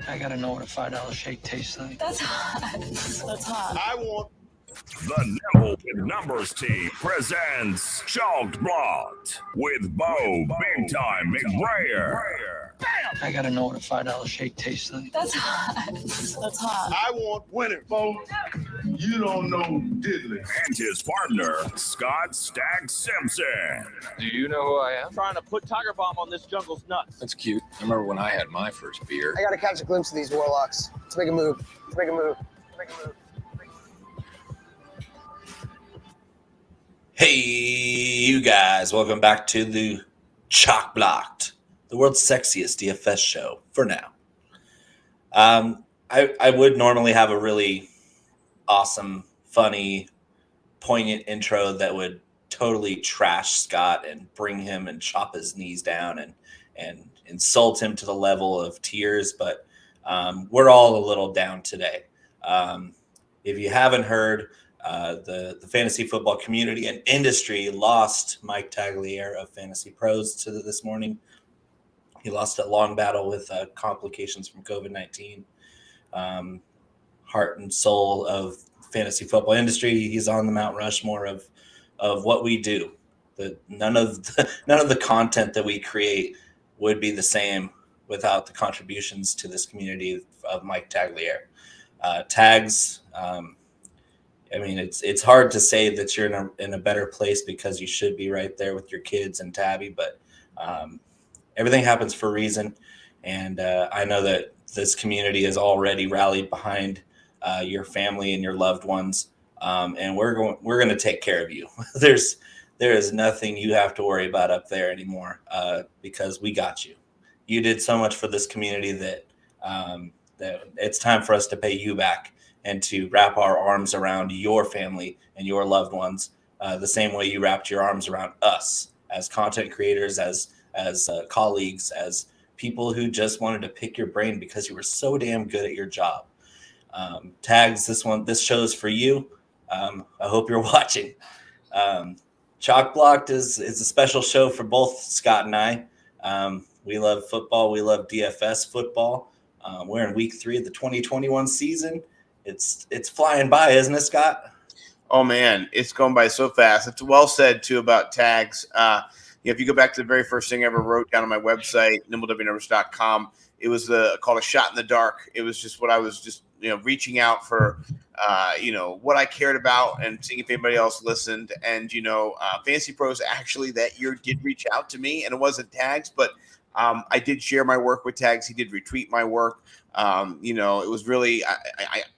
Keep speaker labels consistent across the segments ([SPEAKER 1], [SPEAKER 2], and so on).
[SPEAKER 1] I gotta know what a $5 shake tastes like.
[SPEAKER 2] That's hot. That's hot.
[SPEAKER 3] I want.
[SPEAKER 4] The Nimble with Numbers team presents Chalked Blocked with Bo Big Time McBrayer.
[SPEAKER 1] I gotta know what a $5 shake tastes like.
[SPEAKER 2] That's hot. That's hot.
[SPEAKER 3] I want winning, folks. You don't know diddly.
[SPEAKER 4] And his partner, Scott Stag Simpson.
[SPEAKER 5] Do you know who I am?
[SPEAKER 6] Trying to put Tiger Bomb on this jungle's nuts.
[SPEAKER 5] That's cute. I remember when I had my first beer.
[SPEAKER 7] I gotta catch a glimpse of these warlocks. Let's make a move. Let's make a move. Let's make a move.
[SPEAKER 8] Hey, you guys, welcome back to the Chalk Blocked, the world's sexiest DFS show for now. I would normally have a really awesome, funny, poignant intro that would totally trash Scott and bring him and chop his knees down and insult him to the level of tears, but we're all a little down today. If you haven't heard, the fantasy football community and industry lost Mike Tagliere of Fantasy Pros to this morning. He lost a long battle with complications from COVID-19. Heart and soul of fantasy football industry. He's on the Mount Rushmore of what we do. None of the content that we create would be the same without the contributions to this community of Mike Tagliere. Tags. I mean, it's hard to say that you're in a better place because you should be right there with your kids and Tabby, but everything happens for a reason. And I know that this community has already rallied behind your family and your loved ones, and we're going to take care of you. There is nothing you have to worry about up there anymore because we got you. You did so much for this community that it's time for us to pay you back and to wrap our arms around your family and your loved ones the same way you wrapped your arms around us as content creators, as colleagues, as people who just wanted to pick your brain because you were so damn good at your job. Tags, this show's for you. I hope you're watching. Chalk Blocked is a special show for both Scott and I. We love football. We love DFS football. We're in week 3 of the 2021 season. It's flying by, isn't it, Scott?
[SPEAKER 3] Oh, man, it's going by so fast. It's well said, too, about tags. If you go back to the very first thing I ever wrote down on my website, nimblewnumbers.com, it was called A Shot in the Dark. It was just what I was just reaching out for, what I cared about and seeing if anybody else listened. And, Fantasy Pros actually that year did reach out to me, and it wasn't Tags, but I did share my work with Tags. He did retweet my work. It was really,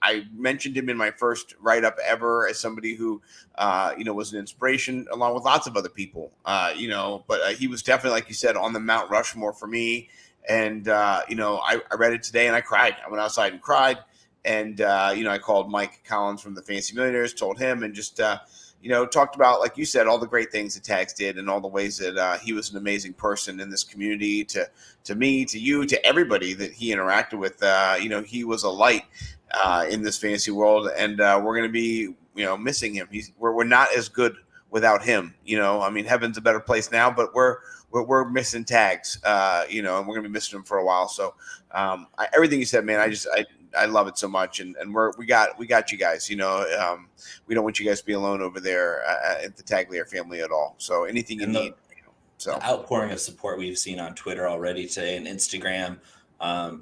[SPEAKER 3] I mentioned him in my first write-up ever as somebody who, was an inspiration along with lots of other people, but he was definitely, like you said, on the Mount Rushmore for me. And, I read it today and I cried. I went outside and cried. And, I called Mike Collins from the Fantasy Millionaires, told him, and just, talked about, like you said, all the great things that Tags did and all the ways that he was an amazing person in this community to me, to you, to everybody that he interacted with. He was a light in this fantasy world, and we're going to be, missing him. We're not as good without him. Heaven's a better place now, but we're missing Tags, and we're going to be missing him for a while. So everything you said, man, I love it so much, and we got you guys. We don't want you guys to be alone over there at the Tagliere family at all. So anything you need. So
[SPEAKER 8] the outpouring of support we've seen on Twitter already today and Instagram,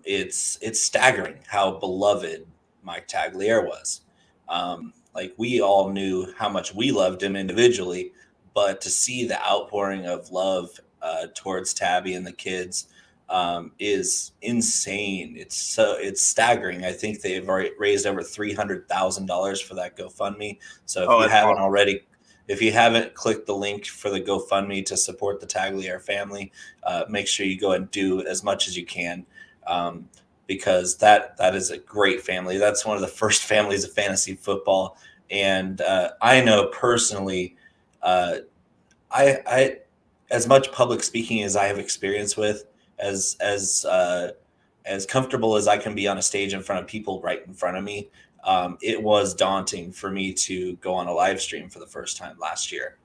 [SPEAKER 8] it's staggering how beloved Mike Tagliere was. We all knew how much we loved him individually, but to see the outpouring of love towards Tabby and the kids is insane. It's staggering. I think they've already raised over $300,000 for that GoFundMe. So if you haven't clicked the link for the GoFundMe to support the Tagliere family, make sure you go and do as much as you can, because that is a great family. That's one of the first families of fantasy football. And I know personally, I as much public speaking as I have experience with, as comfortable as I can be on a stage in front of people right in front of me, it was daunting for me to go on a live stream for the first time last year.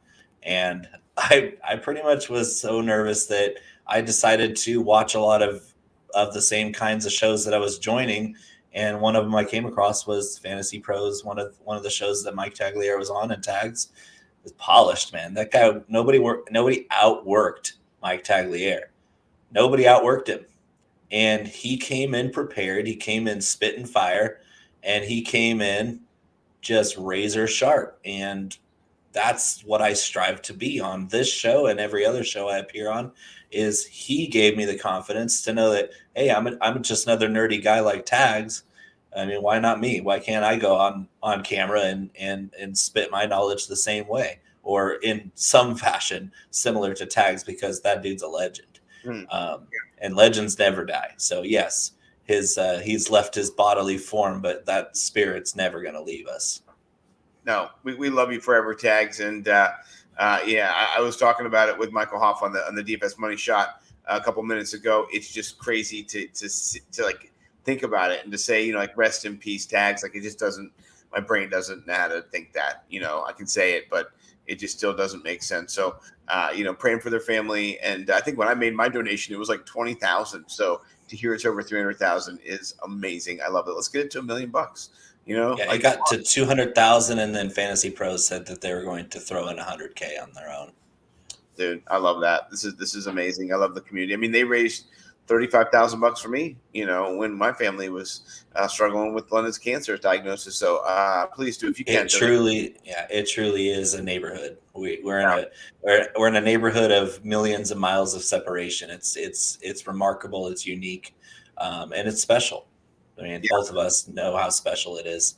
[SPEAKER 8] And I pretty much was so nervous that I decided to watch a lot of of the same kinds of shows that I was joining. And one of them I came across was Fantasy Pros, one of the shows that Mike Tagliere was on, and Tags is polished, man. That guy, nobody outworked Mike Tagliere. Nobody outworked him. And he came in prepared. He came in spit and fire, and he came in just razor sharp. And that's what I strive to be on this show and every other show I appear on. Is he gave me the confidence to know that, hey, I'm just another nerdy guy like Tags. I mean, why not me? Why can't I go on camera and spit my knowledge the same way, or in some fashion similar to Tags, because that dude's a legend. And legends never die. So yes, he's left his bodily form, but that spirit's never going to leave us.
[SPEAKER 3] No, we love you forever, Tags. And I was talking about it with Michael Hoff on the DFS Money Shot a couple minutes ago. It's just crazy to like think about it and to say, like, rest in peace, Tags. Like, it just doesn't, my brain doesn't know how to think that. I can say it, but it just still doesn't make sense. So, praying for their family. And I think when I made my donation, it was like 20,000. So to hear it's over 300,000 is amazing. I love it. Let's get it to $1 million.
[SPEAKER 8] I got to 200,000, and then Fantasy Pros said that they were going to throw in 100K on their own.
[SPEAKER 3] Dude, I love that. This is amazing. I love the community. I mean, they raised $35,000 for me, when my family was struggling with London's cancer diagnosis. So please do, if you can.
[SPEAKER 8] It truly is a neighborhood. We're in a neighborhood of millions of miles of separation. It's remarkable. It's unique, and it's special. I mean, both of us know how special it is.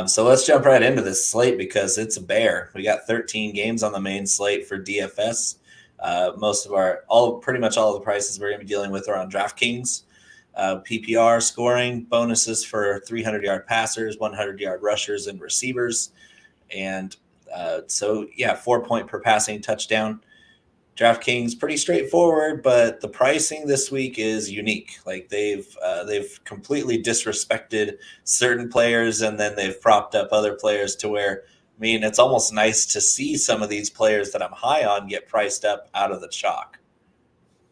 [SPEAKER 8] So let's jump right into this slate, because it's a bear. We got 13 games on the main slate for DFS. Pretty much all of the prices we're going to be dealing with are on DraftKings. PPR scoring bonuses for 300-yard passers, 100-yard rushers, and receivers. And 4-point per passing touchdown. DraftKings, pretty straightforward, but the pricing this week is unique. Like, they've completely disrespected certain players, and then they've propped up other players to where, I mean, it's almost nice to see some of these players that I'm high on get priced up out of the chalk.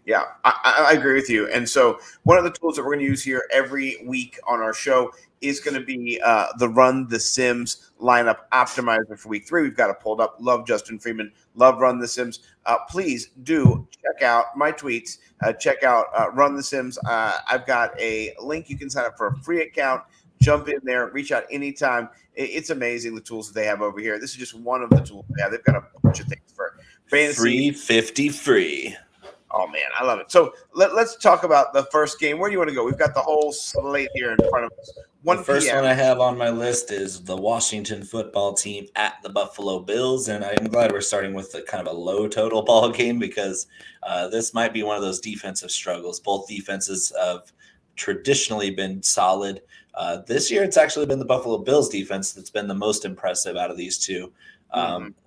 [SPEAKER 3] Yeah, I agree with you. And so one of the tools that we're going to use here every week on our show is going to be the Run the Sims lineup optimizer for week 3. We've got it pulled up. Love Justin Freeman. Love Run the Sims. Please do check out my tweets. Check out Run the Sims. I've got a link. You can sign up for a free account. Jump in there. Reach out anytime. It's amazing, the tools that they have over here. This is just one of the tools they have. They've got a bunch of things for fantasy.
[SPEAKER 8] 350 free.
[SPEAKER 3] Oh, man, I love it. So let's talk about the first game. Where do you want to go? We've got the whole slate here in front of us.
[SPEAKER 8] The first one I have on my list is the Washington football team at the Buffalo Bills, and I'm glad we're starting with the kind of a low total ball game, because this might be one of those defensive struggles. Both defenses have traditionally been solid. This year, it's actually been the Buffalo Bills defense that's been the most impressive out of these two.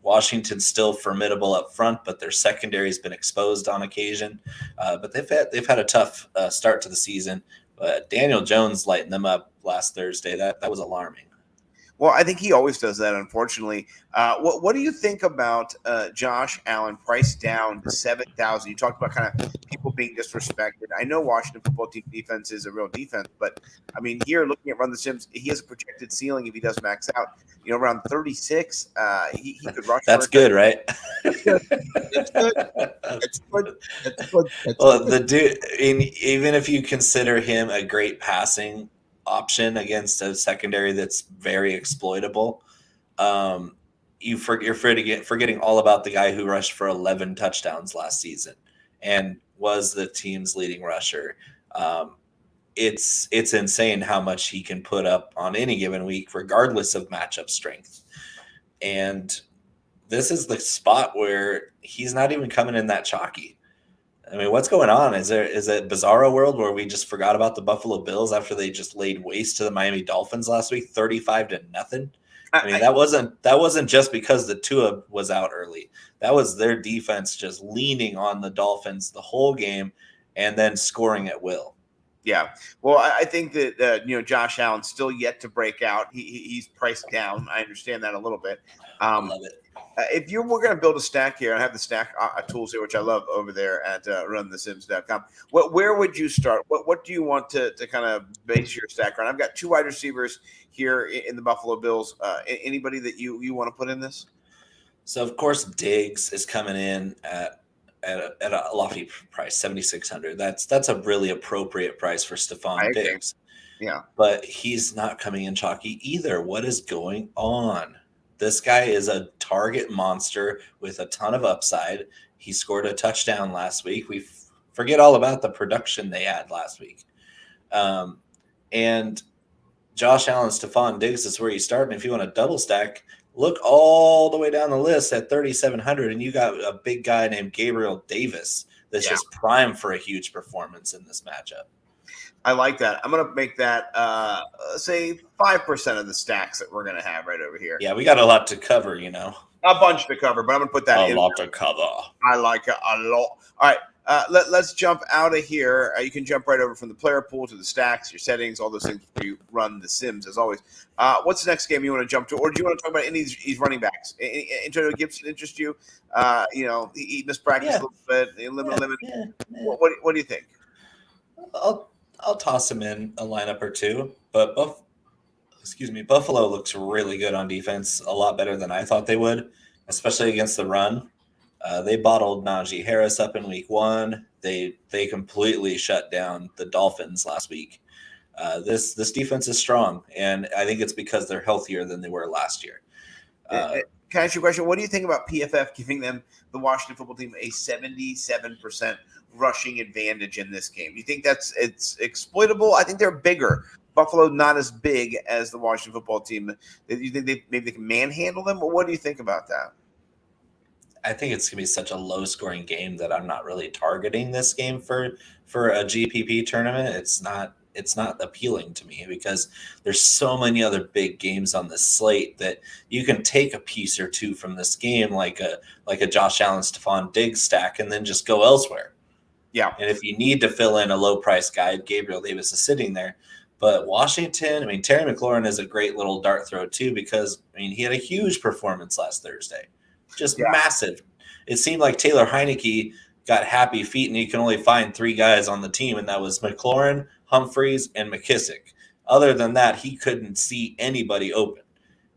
[SPEAKER 8] Washington's still formidable up front, but their secondary has been exposed on occasion. But they've had a tough start to the season. But Daniel Jones lighting them up last Thursday. That was alarming.
[SPEAKER 3] Well, I think he always does that, unfortunately. What do you think about Josh Allen priced down to $7,000? You talked about kind of people being disrespected. I know Washington football team defense is a real defense, but I mean, here looking at Run the Sims, he has a projected ceiling if he does max out, around 36. He could rush.
[SPEAKER 8] That's good, right?
[SPEAKER 3] It's good. It's good.
[SPEAKER 8] Well, the dude, even if you consider him a great passing option against a secondary that's very exploitable, you're forgetting all about the guy who rushed for 11 touchdowns last season and was the team's leading rusher. It's insane how much he can put up on any given week, regardless of matchup strength. And this is the spot where he's not even coming in that chalky. I mean, what's going on? Is it bizarro world where we just forgot about the Buffalo Bills after they just laid waste to the Miami Dolphins last week, 35-0? I mean, that wasn't just because the Tua was out early. That was their defense just leaning on the Dolphins the whole game and then scoring at will.
[SPEAKER 3] Yeah. Well, I think that Josh Allen's still yet to break out. He's priced down. I understand that a little bit.
[SPEAKER 8] I love it.
[SPEAKER 3] If you were going to build a stack here, I have the stack tools here, which I love over there at runthesims.com. Where would you start? What do you want to kind of base your stack on? I've got 2 wide receivers here in the Buffalo Bills. Anybody that you want to put in this?
[SPEAKER 8] So of course Diggs is coming in at a lofty price, 7,600. That's a really appropriate price for Stephon Diggs.
[SPEAKER 3] Yeah,
[SPEAKER 8] but he's not coming in chalky either. What is going on? This guy is a target monster with a ton of upside. He scored a touchdown last week. We forget all about the production they had last week. And Josh Allen, Stephon Diggs is where you start. And if you want a double stack, look all the way down the list at 3,700, and you got a big guy named Gabriel Davis that's just prime for a huge performance in this matchup.
[SPEAKER 3] I like that. I'm going to make that, say, 5% of the stacks that we're going to have right over here.
[SPEAKER 8] Yeah, we got a lot to cover,
[SPEAKER 3] A bunch to cover, but I'm going to put that in.
[SPEAKER 8] A lot to cover.
[SPEAKER 3] I like it a lot. All right, let's jump out of here. You can jump right over from the player pool to the stacks, your settings, all those things before you run the Sims, as always. What's the next game you want to jump to? Or do you want to talk about any of these running backs? Antonio Gibson interest you? He missed practice a little bit. Limit.
[SPEAKER 8] Yeah.
[SPEAKER 3] What do you think?
[SPEAKER 8] I'll toss him in a lineup or two, but Buffalo looks really good on defense, a lot better than I thought they would, especially against the run. They bottled Najee Harris up in week 1. They completely shut down the Dolphins last week. This defense is strong, and I think it's because they're healthier than they were last year.
[SPEAKER 3] Can I ask you a question? What do you think about PFF giving them, the Washington football team, a 77% rushing advantage in this game? Do you think it's exploitable? I think they're bigger. Buffalo not as big as the Washington football team. Do you think maybe they can manhandle them? Or what do you think about that?
[SPEAKER 8] I think it's going to be such a low-scoring game that I'm not really targeting this game for a GPP tournament. It's not appealing to me because there's so many other big games on this slate that you can take a piece or two from this game, like a Josh Allen, Stephon Diggs stack, and then just go elsewhere.
[SPEAKER 3] Yeah.
[SPEAKER 8] And if you need to fill in a low-price guy, Gabriel Davis is sitting there. But Washington, Terry McLaurin is a great little dart throw too because, he had a huge performance last Thursday. Just massive. It seemed like Taylor Heineke got happy feet and he can only find 3 guys on the team, and that was McLaurin, Humphreys, and McKissick. Other than that, he couldn't see anybody open.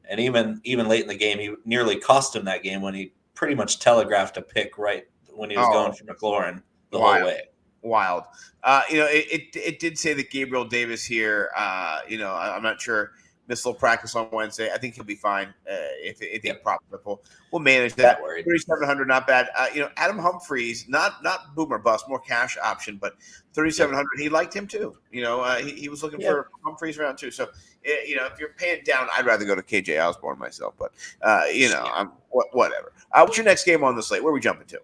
[SPEAKER 8] And even late in the game, he nearly cost him that game when he pretty much telegraphed a pick right when he was going for McLaurin the whole way.
[SPEAKER 3] Wild. It did say that Gabriel Davis here, I'm not sure, missed a little practice on Wednesday. I think he'll be fine if he profitable. We'll manage that. 3,700, not bad. Adam Humphreys, not boom or bust, more cash option, but 3,700. He liked him too. He was looking for Humphreys around too. So, if you're paying down, I'd rather go to KJ Osborne myself. But I'm whatever. What's your next game on the slate? Where are we jumping to?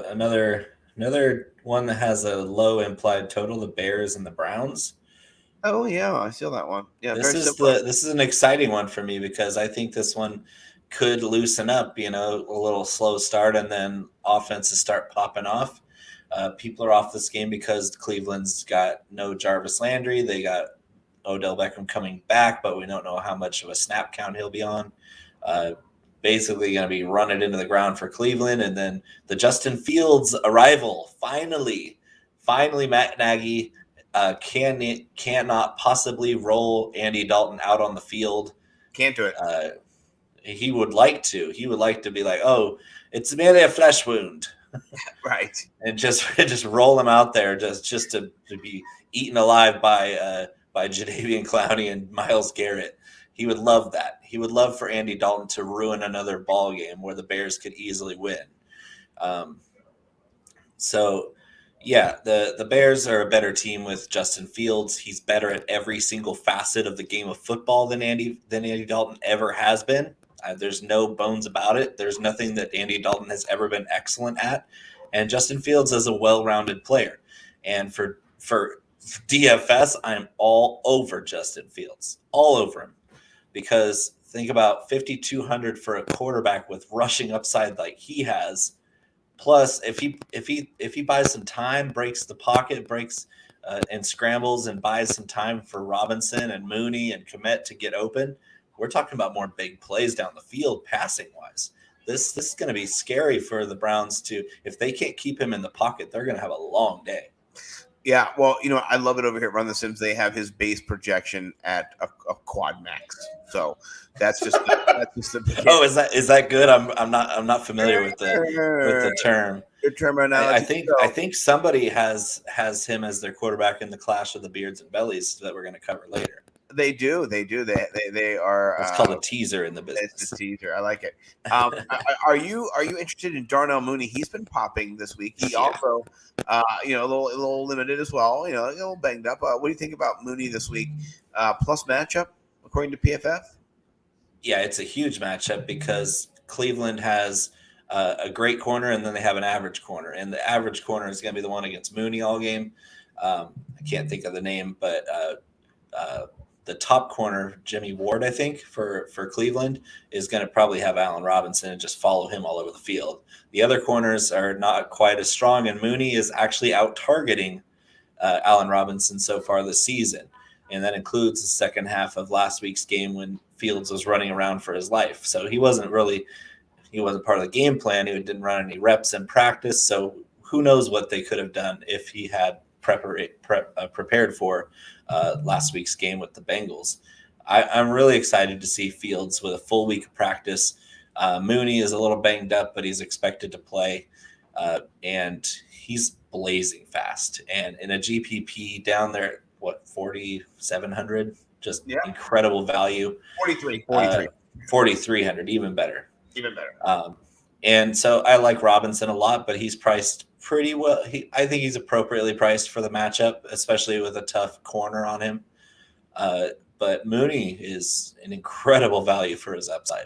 [SPEAKER 8] Another one that has a low implied total: the Bears and the Browns.
[SPEAKER 3] Oh yeah, I see that one. Yeah,
[SPEAKER 8] this is an exciting one for me because I think this one could loosen up. A little slow start and then offenses start popping off. People are off this game because Cleveland's got no Jarvis Landry. They got Odell Beckham coming back, but we don't know how much of a snap count he'll be on. Basically going to be running into the ground for Cleveland, and then the Justin Fields arrival. Finally, Matt Nagy cannot possibly roll Andy Dalton out on the field.
[SPEAKER 3] Can't do it.
[SPEAKER 8] He would like to. He would like to be like, oh, it's merely a flesh wound.
[SPEAKER 3] Right.
[SPEAKER 8] And just roll him out there just to be eaten alive by Jadeveon Clowney and Myles Garrett. He would love that. He would love for Andy Dalton to ruin another ball game where the Bears could easily win. The Bears are a better team with Justin Fields. He's better at every single facet of the game of football than Andy Dalton ever has been. There's no bones about it. There's nothing that Andy Dalton has ever been excellent at. And Justin Fields is a well-rounded player. And for DFS, I'm all over Justin Fields. All over him. Because think about 5,200 for a quarterback with rushing upside like he has. Plus, if he buys some time, breaks the pocket, breaks and scrambles and buys some time for Robinson and Mooney and Kmet to get open, we're talking about more big plays down the field passing wise. This is going to be scary for the Browns to, if they can't keep him in the pocket, they're going to have a long day.
[SPEAKER 3] Yeah, well, I love it over here at Run the Sims. They have his base projection at a quad max, so that's just the
[SPEAKER 8] Oh, is that good? I'm not familiar with the term.
[SPEAKER 3] Good term analogy.
[SPEAKER 8] I think somebody has him as their quarterback in the clash of the beards and bellies that we're going to cover later.
[SPEAKER 3] They do. They are.
[SPEAKER 8] It's called a teaser in the business.
[SPEAKER 3] It's a teaser. I like it. Are you interested in Darnell Mooney? He's been popping this week. He also, a little limited as well. A little banged up. What do you think about Mooney this week? Plus matchup according to PFF.
[SPEAKER 8] Yeah, it's a huge matchup because Cleveland has a great corner and then they have an average corner, and the average corner is going to be the one against Mooney all game. I can't think of the name, but the top corner, Jimmy Ward, I think, for Cleveland, is going to probably have Allen Robinson and just follow him all over the field. The other corners are not quite as strong, and Mooney is actually out-targeting Allen Robinson so far this season, and that includes the second half of last week's game when Fields was running around for his life. So he wasn't part of the game plan. He didn't run any reps in practice, so who knows what they could have done if he had prepared for last week's game with the Bengals. I'm really excited to see Fields with a full week of practice. Mooney is a little banged up, but he's expected to play, and he's blazing fast. And in a GPP down there, 4,700, just incredible value. 4,300, even better. And so I like Robinson a lot, but he's priced pretty well. I think he's appropriately priced for the matchup, especially with a tough corner on him. But Mooney is an incredible value for his upside.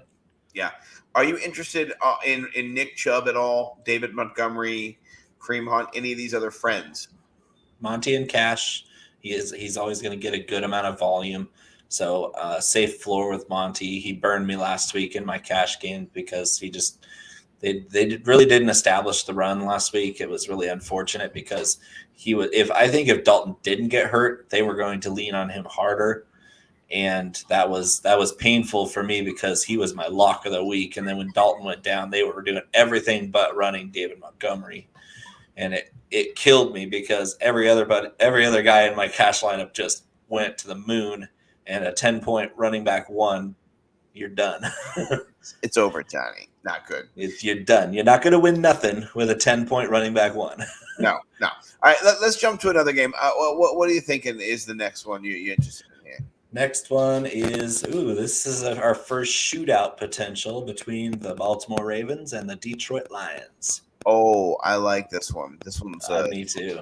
[SPEAKER 3] Yeah. Are you interested in Nick Chubb at all? David Montgomery, Kareem Hunt, any of these other friends?
[SPEAKER 8] Monty and Cash, he's always going to get a good amount of volume. So safe floor with Monty. He burned me last week in my cash game because they really didn't establish the run last week. It was really unfortunate because if Dalton didn't get hurt, they were going to lean on him harder. And that was painful for me because he was my lock of the week. And then when Dalton went down, they were doing everything but running David Montgomery. And it killed me because every other guy in my cash lineup just went to the moon. And a 10-point running back one, you're done.
[SPEAKER 3] It's over, Johnny. Not good.
[SPEAKER 8] You're done. You're not going to win nothing with a 10-point running back one.
[SPEAKER 3] No. All right, let's jump to another game. What are you thinking is the next one you're interested in here?
[SPEAKER 8] Next one is, this is our first shootout potential between the Baltimore Ravens and the Detroit Lions.
[SPEAKER 3] Oh, I like this one. This one's
[SPEAKER 8] me too.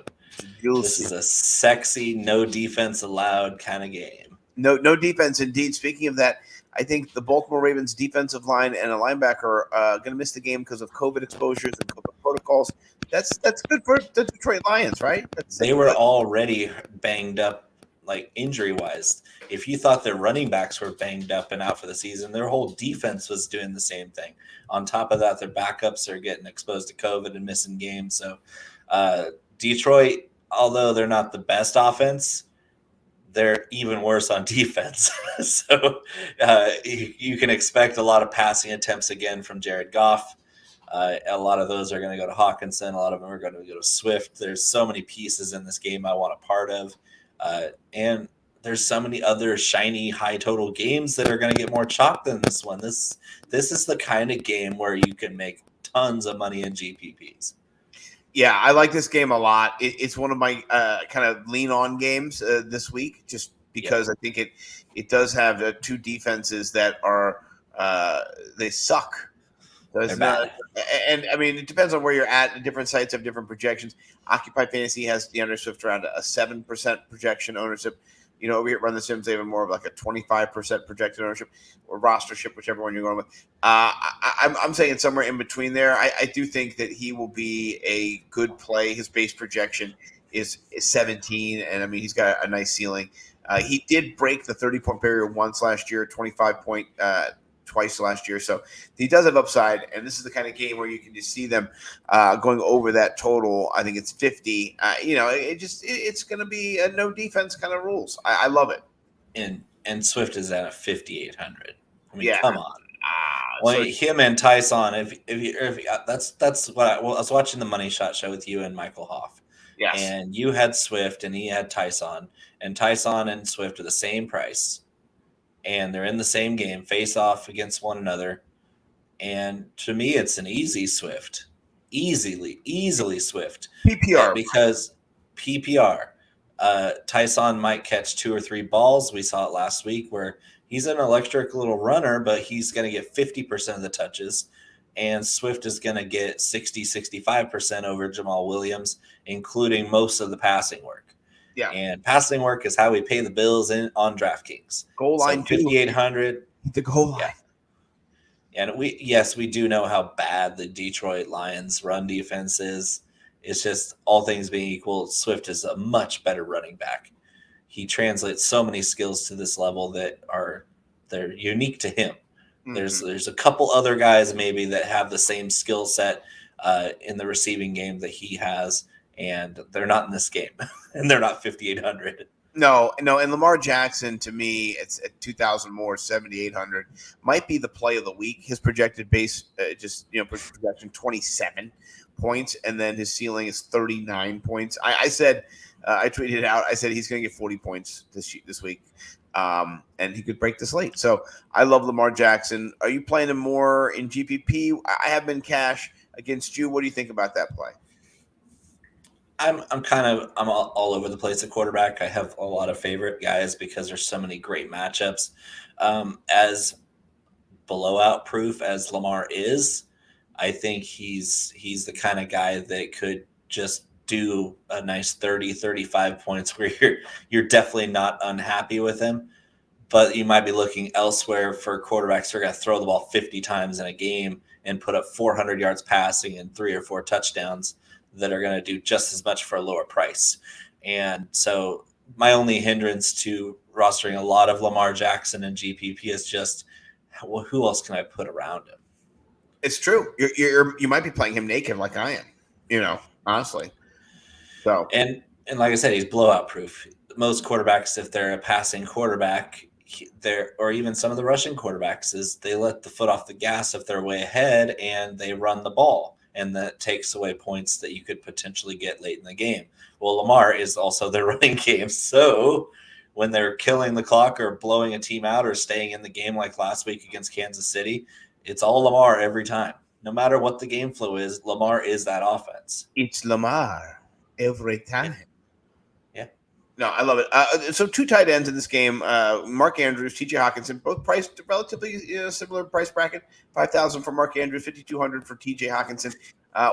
[SPEAKER 3] Juicy.
[SPEAKER 8] This is a sexy, no defense allowed kind of game.
[SPEAKER 3] No defense, indeed. Speaking of that, I think the Baltimore Ravens defensive line and a linebacker are going to miss the game because of COVID exposures and COVID protocols. That's good for the Detroit Lions, right?
[SPEAKER 8] They were already banged up, like injury-wise. If you thought their running backs were banged up and out for the season, their whole defense was doing the same thing. On top of that, their backups are getting exposed to COVID and missing games. So Detroit, although they're not the best offense, they're even worse on defense. So you can expect a lot of passing attempts again from Jared Goff. A lot of those are going to go to Hawkinson. A lot of them are going to go to Swift. There's so many pieces in this game I want a part of. And there's so many other shiny high total games that are going to get more chalk than this one. This is the kind of game where you can make tons of money in GPPs.
[SPEAKER 3] Yeah, I like this game a lot. It's one of my kind of lean-on games this week, just because I think it does have two defenses that are they suck. They're bad. And I mean, it depends on where you're at. The different sites have different projections. Occupy Fantasy has DeAndre Swift around a 7% projection ownership. Over here at Run the Sims, they have more of like a 25% projected ownership or rostership, whichever one you're going with. I'm saying it's somewhere in between there. I do think that he will be a good play. His base projection is 17, and I mean he's got a nice ceiling. He did break the 30-point barrier once last year, 25-point twice last year. So he does have upside, and this is the kind of game where you can just see them going over that total. I think it's 50. It's going to be a no defense kind of rules. I love it.
[SPEAKER 8] And Swift is at a 5,800. I mean,
[SPEAKER 3] Yeah.
[SPEAKER 8] come on.
[SPEAKER 3] So
[SPEAKER 8] Him and Tyson. That's what I was watching the Money Shot show with you and Michael Hoff.
[SPEAKER 3] yes.
[SPEAKER 8] And you had Swift and he had Tyson, and Tyson and Swift are the same price, and they're in the same game, face off against one another. And to me, it's an easy Swift, easily Swift
[SPEAKER 3] PPR.
[SPEAKER 8] because PPR. Tyson might catch 2 or 3 balls. We saw it last week where he's an electric little runner, but he's going to get 50% of the touches. And Swift is going to get 65% over Jamal Williams, including most of the passing work.
[SPEAKER 3] Yeah.
[SPEAKER 8] And passing work is how we pay the bills on DraftKings.
[SPEAKER 3] Goal line,
[SPEAKER 8] 5,800.
[SPEAKER 3] The goal line.
[SPEAKER 8] Yeah. And we do know how bad the Detroit Lions run defense is. It's just all things being equal, Swift is a much better running back. He translates so many skills to this level that they're unique to him. Mm-hmm. There's a couple other guys maybe that have the same skill set in the receiving game that he has, and they're not in this game, and they're not 5,800.
[SPEAKER 3] No, and Lamar Jackson, to me, it's at 2,000 more, 7,800, might be the play of the week. His projected base, projection 27 points, and then his ceiling is 39 points. I said, I tweeted it out. I said he's going to get 40 points this week, and he could break the slate. So I love Lamar Jackson. Are you playing him more in GPP? I have been cash against you. What do you think about that play?
[SPEAKER 8] I'm all over the place at quarterback. I have a lot of favorite guys because there's so many great matchups. As blowout proof as Lamar is, I think he's the kind of guy that could just do a nice 30, 35 points where you're definitely not unhappy with him. But you might be looking elsewhere for quarterbacks who are going to throw the ball 50 times in a game and put up 400 yards passing and 3 or 4 touchdowns that are going to do just as much for a lower price. And so my only hindrance to rostering a lot of Lamar Jackson and GPP is just, well, who else can I put around him?
[SPEAKER 3] It's true. You might be playing him naked like I am, honestly. So
[SPEAKER 8] and like I said, he's blowout proof. Most quarterbacks, if they're a passing quarterback, or even some of the rushing quarterbacks, is they let the foot off the gas if they're way ahead and they run the ball. And that takes away points that you could potentially get late in the game. Well, Lamar is also their running game. So when they're killing the clock or blowing a team out or staying in the game like last week against Kansas City, it's all Lamar every time. No matter what the game flow is, Lamar is that offense.
[SPEAKER 3] It's Lamar every time.
[SPEAKER 8] Yeah.
[SPEAKER 3] No, I love it. So 2 tight ends in this game, Mark Andrews, TJ Hawkinson, both priced relatively similar price bracket, 5,000 for Mark Andrews, 5,200 for TJ Hawkinson.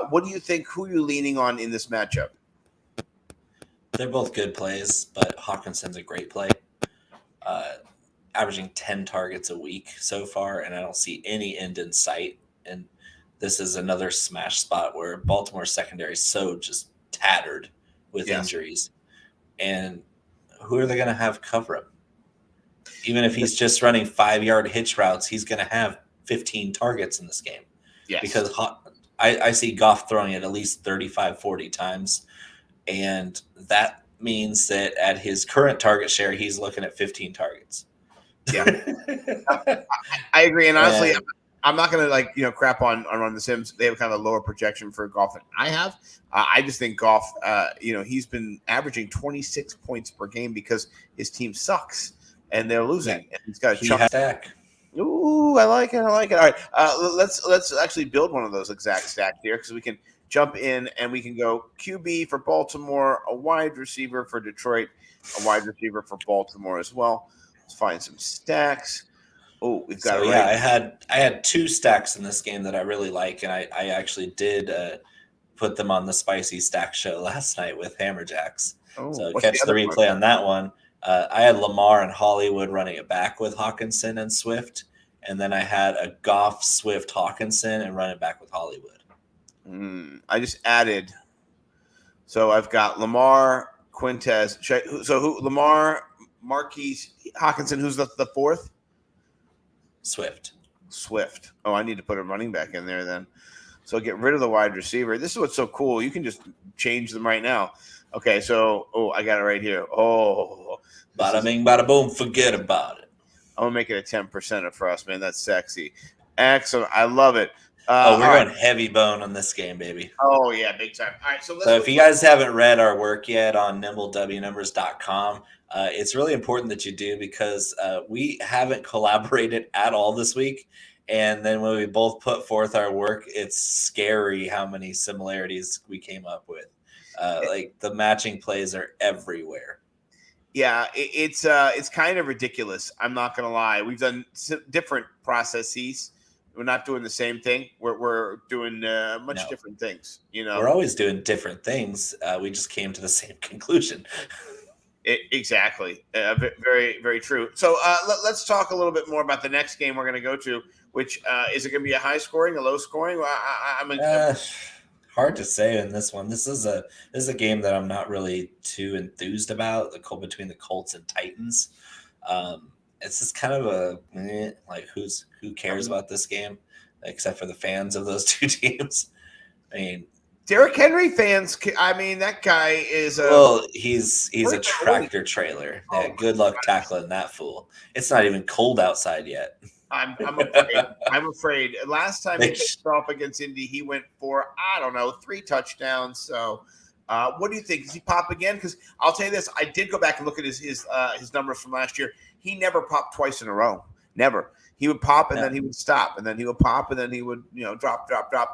[SPEAKER 3] What do you think? Who are you leaning on in this matchup?
[SPEAKER 8] They're both good plays, but Hawkinson's a great play. Averaging 10 targets a week so far, and I don't see any end in sight. And this is another smash spot where Baltimore secondary is so just tattered with injuries. And who are they going to have cover him? Even if he's just running 5-yard hitch routes, he's going to have 15 targets in this game.
[SPEAKER 3] Yes.
[SPEAKER 8] Because I see Goff throwing it at least 35, 40 times. And that means that at his current target share, he's looking at 15 targets.
[SPEAKER 3] Yeah. I agree. And honestly, I'm not going to crap on the Sims. They have kind of a lower projection for Goff than I have. I just think Goff, he's been averaging 26 points per game because his team sucks and they're losing. And he's got a
[SPEAKER 8] stack.
[SPEAKER 3] Ooh, I like it. All right, let's actually build one of those exact stacks here because we can jump in and we can go QB for Baltimore, a wide receiver for Detroit, a wide receiver for Baltimore as well. Let's find some stacks. Oh, we've got it right.
[SPEAKER 8] I had 2 stacks in this game that I really like, and I actually did put them on the Spicy Stack show last night with Hammerjacks.
[SPEAKER 3] Oh,
[SPEAKER 8] so catch the replay on that one. I had Lamar and Hollywood running it back with Hawkinson and Swift, and then I had a Goff, Swift, Hawkinson, and run it back with Hollywood.
[SPEAKER 3] I just added. So I've got Lamar, Quintez. Lamar, Marquise, Hawkinson. Who's the fourth?
[SPEAKER 8] Swift.
[SPEAKER 3] Swift. Oh, I need to put a running back in there then. So get rid of the wide receiver. This is what's so cool. You can just change them right now. Okay, so I got it right here. Oh,
[SPEAKER 8] Bada bing, bada boom. Forget about it.
[SPEAKER 3] I'm gonna make it a 10% for us, man. That's sexy. Excellent. I love it.
[SPEAKER 8] We're
[SPEAKER 3] all right.
[SPEAKER 8] going heavy bone on this game, baby.
[SPEAKER 3] Oh yeah, big time. All right, so
[SPEAKER 8] if you guys haven't read our work yet on nimblewnumbers.com, it's really important that you do because we haven't collaborated at all this week. And then when we both put forth our work, it's scary how many similarities we came up with. Like the matching plays are everywhere.
[SPEAKER 3] Yeah, it's kind of ridiculous. I'm not gonna lie. We've done different processes. We're not doing the same thing. We're doing much different things. You know,
[SPEAKER 8] we're always doing different things. We just came to the same conclusion.
[SPEAKER 3] Exactly. Very, very true. So let's talk a little bit more about the next game we're going to go to, which is it going to be a high scoring, a low scoring?
[SPEAKER 8] Hard to say in this one. This is a game that I'm not really too enthused about. The call between the Colts and Titans. It's just kind of who cares about this game except for the fans of those two teams. I mean,
[SPEAKER 3] Derrick Henry fans. I mean, that guy is
[SPEAKER 8] he's a tractor trailer. Yeah, good luck tackling that fool. It's not even cold outside yet.
[SPEAKER 3] I'm afraid. I'm afraid. Last time he kicked off against Indy, he went for 3 touchdowns. So, what do you think? Does he pop again? Because I'll tell you this: I did go back and look at his numbers from last year. He never popped twice in a row. Never. He would pop and then he would stop, and then he would pop and then he would drop,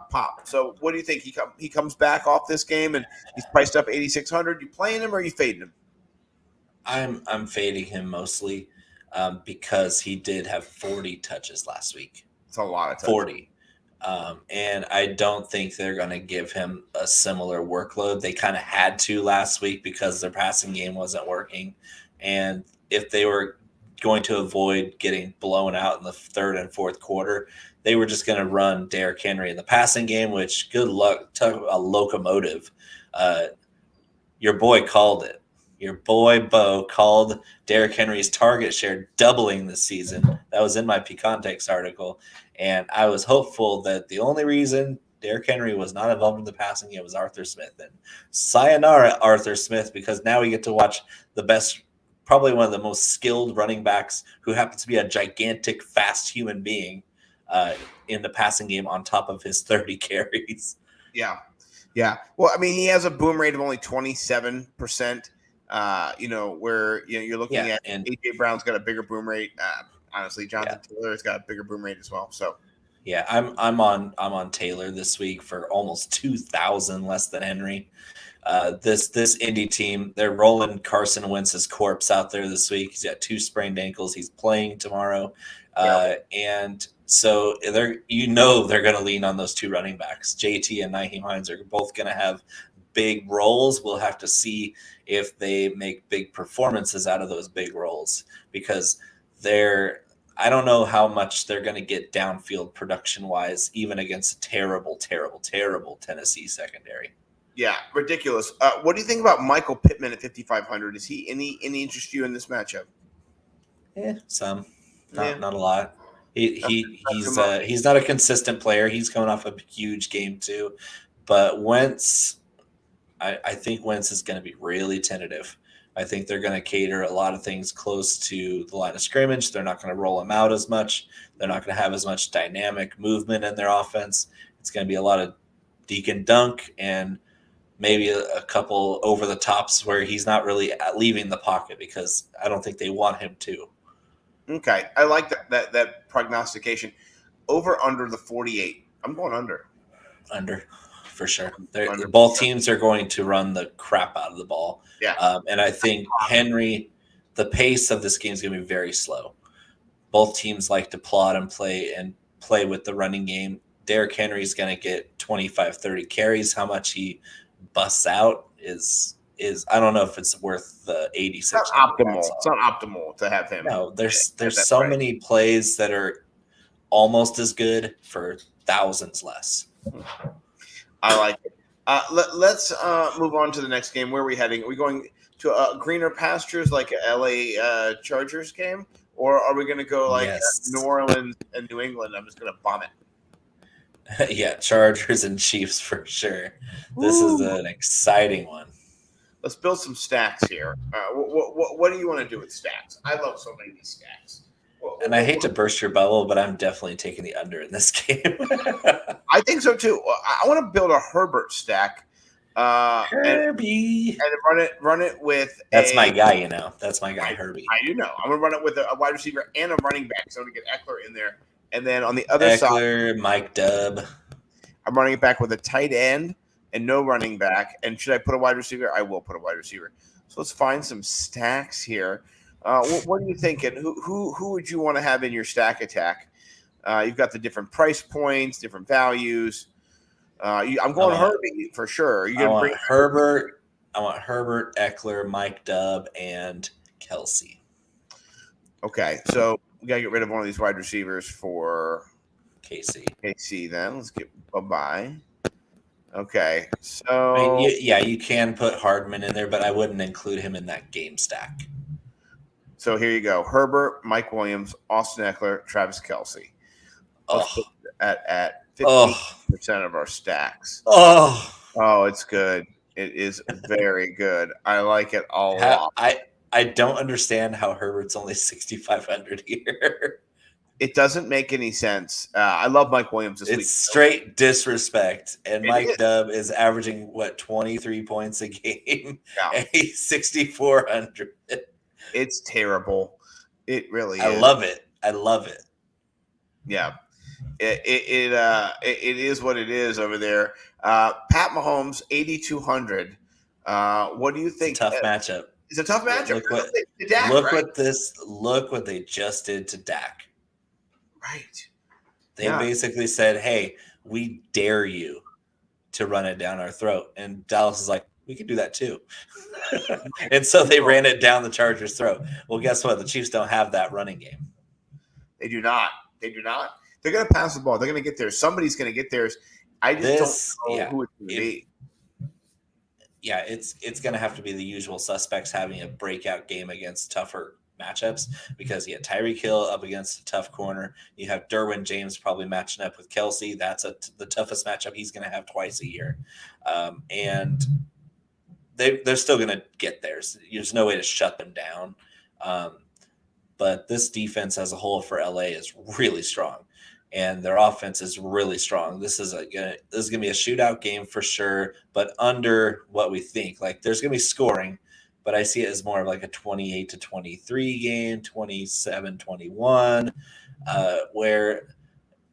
[SPEAKER 3] pop. So, what do you think? He comes back off this game and he's priced up 8,600. You playing him or are you fading him?
[SPEAKER 8] I'm fading him mostly. Because he did have 40 touches last week.
[SPEAKER 3] It's a lot of touches.
[SPEAKER 8] 40. And I don't think they're going to give him a similar workload. They kind of had to last week because their passing game wasn't working. And if they were going to avoid getting blown out in the third and fourth quarter, they were just going to run Derrick Henry in the passing game, which good luck. Talk about a locomotive. Your boy called it. Your boy Bo called Derrick Henry's target share doubling this season. That was in my P-Context article. And I was hopeful that the only reason Derrick Henry was not involved in the passing game was Arthur Smith. And sayonara, Arthur Smith, because now we get to watch the best, probably one of the most skilled running backs who happens to be a gigantic, fast human being in the passing game on top of his 30 carries.
[SPEAKER 3] Yeah. Yeah. Well, I mean, he has a boom rate of only 27%. Where you're looking at, and AJ Brown's got a bigger boom rate. Honestly, Jonathan Taylor's got a bigger boom rate as well. So,
[SPEAKER 8] yeah, I'm on Taylor this week for almost 2,000 less than Henry. This Indy team, they're rolling Carson Wentz's corpse out there this week. He's got 2 sprained ankles. He's playing tomorrow, and so they're going to lean on those 2 running backs. JT and Nyheim Hines are both going to have big roles. We'll have to see if they make big performances out of those big roles because I don't know how much they're going to get downfield production wise, even against a terrible, terrible, terrible Tennessee secondary.
[SPEAKER 3] Yeah, ridiculous. What do you think about Michael Pittman at 5,500? Is he any interest you in this matchup?
[SPEAKER 8] Some, not a lot. He's not a consistent player. He's coming off a huge game too, but Wentz. I think Wentz is going to be really tentative. I think they're going to cater a lot of things close to the line of scrimmage. They're not going to roll him out as much. They're not going to have as much dynamic movement in their offense. It's going to be a lot of deke and dunk and maybe a couple over the tops where he's not really leaving the pocket because I don't think they want him to.
[SPEAKER 3] Okay. I like that prognostication. Over under the 48. I'm going under.
[SPEAKER 8] Under. For sure. Both teams are going to run the crap out of the ball.
[SPEAKER 3] Yeah.
[SPEAKER 8] And I think Henry, the pace of this game is going to be very slow. Both teams like to plod and play with the running game. Derrick Henry is going to get 25, 30 carries. How much he busts out is I don't know if it's worth the 86.
[SPEAKER 3] It's not optimal. It's not optimal to have him.
[SPEAKER 8] No, there's so many plays that are almost as good for thousands less.
[SPEAKER 3] I like it. Let's move on to the next game. Where are we heading? Are we going to greener pastures like a LA Chargers game, or are we going to go like
[SPEAKER 8] Yes.
[SPEAKER 3] New Orleans and New England? I'm just going to bomb it.
[SPEAKER 8] Yeah, Chargers and Chiefs for sure. This is an exciting one.
[SPEAKER 3] Let's build some stacks here. What do you want to do with stacks? I love so many of these stacks.
[SPEAKER 8] And I hate to burst your bubble, but I'm definitely taking the under in this game.
[SPEAKER 3] I think so too. I want to build a Herbert stack.
[SPEAKER 8] Herbie.
[SPEAKER 3] And run it with
[SPEAKER 8] That's my guy, you know. That's my guy, Herbie.
[SPEAKER 3] I do know. I'm gonna run it with a wide receiver and a running back. So I'm gonna get Eckler in there. And then on the other side,
[SPEAKER 8] Eckler, Mike Dubb.
[SPEAKER 3] I'm running it back with a tight end and no running back. And should I put a wide receiver? I will put a wide receiver. So let's find some stacks here. What are you thinking? Who would you want to have in your stack attack? You've got the different price points, different values. I'm going Herbie for sure.
[SPEAKER 8] I want Herbert. I want Herbert, Eckler, Mike Dubb, and Kelsey.
[SPEAKER 3] Okay, so we gotta get rid of one of these wide receivers for KC. Then let's get bye. Okay, so
[SPEAKER 8] I mean, you can put Hardman in there, but I wouldn't include him in that game stack.
[SPEAKER 3] So here you go: Herbert, Mike Williams, Austin Eckler, Travis Kelsey. At 15% of our stacks. Oh, it's good. It is very good. I like it a lot.
[SPEAKER 8] I don't understand how Herbert's only 6,500 here.
[SPEAKER 3] It doesn't make any sense. I love Mike Williams this week.
[SPEAKER 8] It's straight disrespect. And Mike Dubb is averaging, 23 points a game?
[SPEAKER 3] Yeah.
[SPEAKER 8] And he's 6,400.
[SPEAKER 3] It's terrible. It really is.
[SPEAKER 8] I love it.
[SPEAKER 3] Yeah. It is what it is over there. Pat Mahomes, 8,200. What do you think?
[SPEAKER 8] Tough matchup.
[SPEAKER 3] It's a tough matchup.
[SPEAKER 8] Look what they just did to Dak.
[SPEAKER 3] Right.
[SPEAKER 8] They basically said, "Hey, we dare you to run it down our throat," and Dallas is like, "We can do that too." And so they ran it down the Chargers' throat. Well, guess what? The Chiefs don't have that running game.
[SPEAKER 3] They do not. They're going to pass the ball. They're going to get theirs. Somebody's going to get theirs. I just don't know who it's going to be.
[SPEAKER 8] Yeah, it's going to have to be the usual suspects having a breakout game against tougher matchups because you have Tyreek Hill up against a tough corner. You have Derwin James probably matching up with Kelsey. That's the toughest matchup he's going to have twice a year. And they're still going to get theirs. There's no way to shut them down. But this defense as a whole for LA is really strong, and their offense is really strong. This is going to be a shootout game for sure, but under what we think. Like there's going to be scoring, but I see it as more of like a 28-23 game, 27-21, where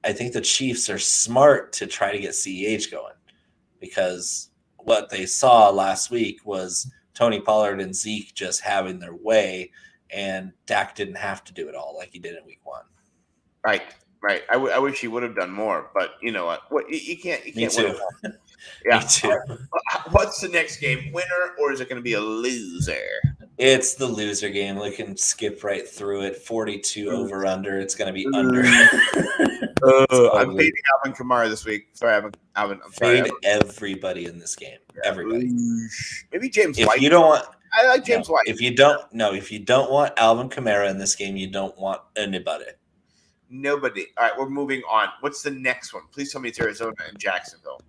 [SPEAKER 8] I think the Chiefs are smart to try to get CEH going because what they saw last week was Tony Pollard and Zeke just having their way. And Dak didn't have to do it all like he did in week 1.
[SPEAKER 3] Right. I wish he would have done more, but you know what? You can't.
[SPEAKER 8] Me too.
[SPEAKER 3] Yeah.
[SPEAKER 8] Me too.
[SPEAKER 3] What's the next game? Winner, or is it going to be a loser?
[SPEAKER 8] It's the loser game. We can skip right through it. 42 over under. It's going to be under.
[SPEAKER 3] I'm fading Alvin Kamara this week. Sorry, Alvin. I'm sorry.
[SPEAKER 8] Fade everybody in this game. Yeah. Everybody.
[SPEAKER 3] Maybe James
[SPEAKER 8] if
[SPEAKER 3] White.
[SPEAKER 8] You don't want.
[SPEAKER 3] I like James White.
[SPEAKER 8] If you don't want Alvin Kamara in this game, you don't want anybody.
[SPEAKER 3] Nobody. All right, we're moving on. What's the next one? Please tell me it's Arizona and Jacksonville.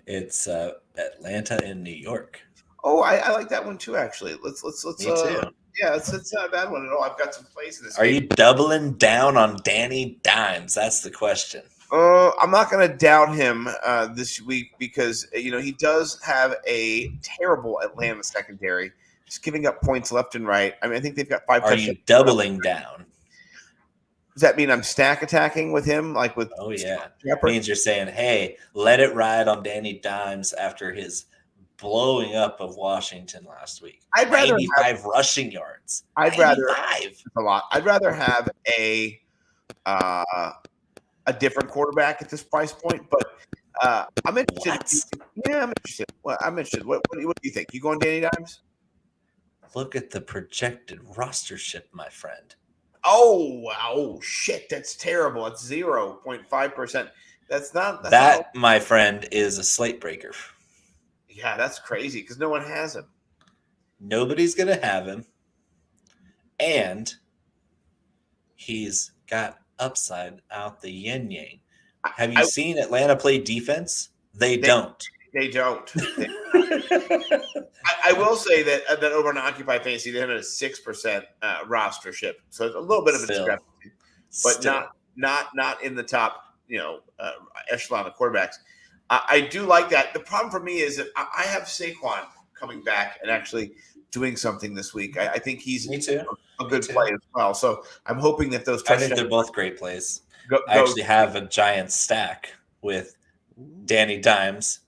[SPEAKER 8] It's Atlanta and New York.
[SPEAKER 3] Oh, I like that one too. Actually, let's.
[SPEAKER 8] Me too.
[SPEAKER 3] Yeah, it's not a bad one at all. I've got some plays in this.
[SPEAKER 8] Are you doubling down on Danny Dimes? That's the question.
[SPEAKER 3] I'm not going to doubt him this week because he does have a terrible Atlanta secondary, just giving up points left and right. I mean, I think they've got 5.
[SPEAKER 8] Are you doubling down?
[SPEAKER 3] Does that mean I'm stack attacking with him? Like with?
[SPEAKER 8] Oh yeah, it means you're saying, hey, let it ride on Danny Dimes after his blowing up of Washington last week.
[SPEAKER 3] I'd rather
[SPEAKER 8] 95 rushing yards.
[SPEAKER 3] I'd rather have a different quarterback at this price point, but I'm interested. I'm interested. Well, I'm interested. What do you think? You going Danny Dimes?
[SPEAKER 8] Look at the projected rostership, my friend.
[SPEAKER 3] Oh, shit. That's terrible. It's 0.5%. That's not.
[SPEAKER 8] My friend, is a slate breaker.
[SPEAKER 3] Yeah, that's crazy because no one has him.
[SPEAKER 8] Nobody's going to have him. And he's got upside out the yin yang.
[SPEAKER 3] I-
[SPEAKER 8] Have you
[SPEAKER 3] I-
[SPEAKER 8] seen Atlanta play defense? They
[SPEAKER 3] They-
[SPEAKER 8] don't.
[SPEAKER 3] They don't. I will say that over on Occupy Fantasy, they have a 6% rostership, so it's a little bit of a
[SPEAKER 8] Still.
[SPEAKER 3] discrepancy, but
[SPEAKER 8] Still.
[SPEAKER 3] not in the top, echelon of quarterbacks. I do like that. The problem for me is that I have Saquon coming back and actually doing something this week. I think he's
[SPEAKER 8] Me too.
[SPEAKER 3] a good
[SPEAKER 8] too.
[SPEAKER 3] play as well. So I'm hoping that those
[SPEAKER 8] I think they're
[SPEAKER 3] touchdowns
[SPEAKER 8] both great plays.
[SPEAKER 3] go.
[SPEAKER 8] I actually have a giant stack with Danny Dimes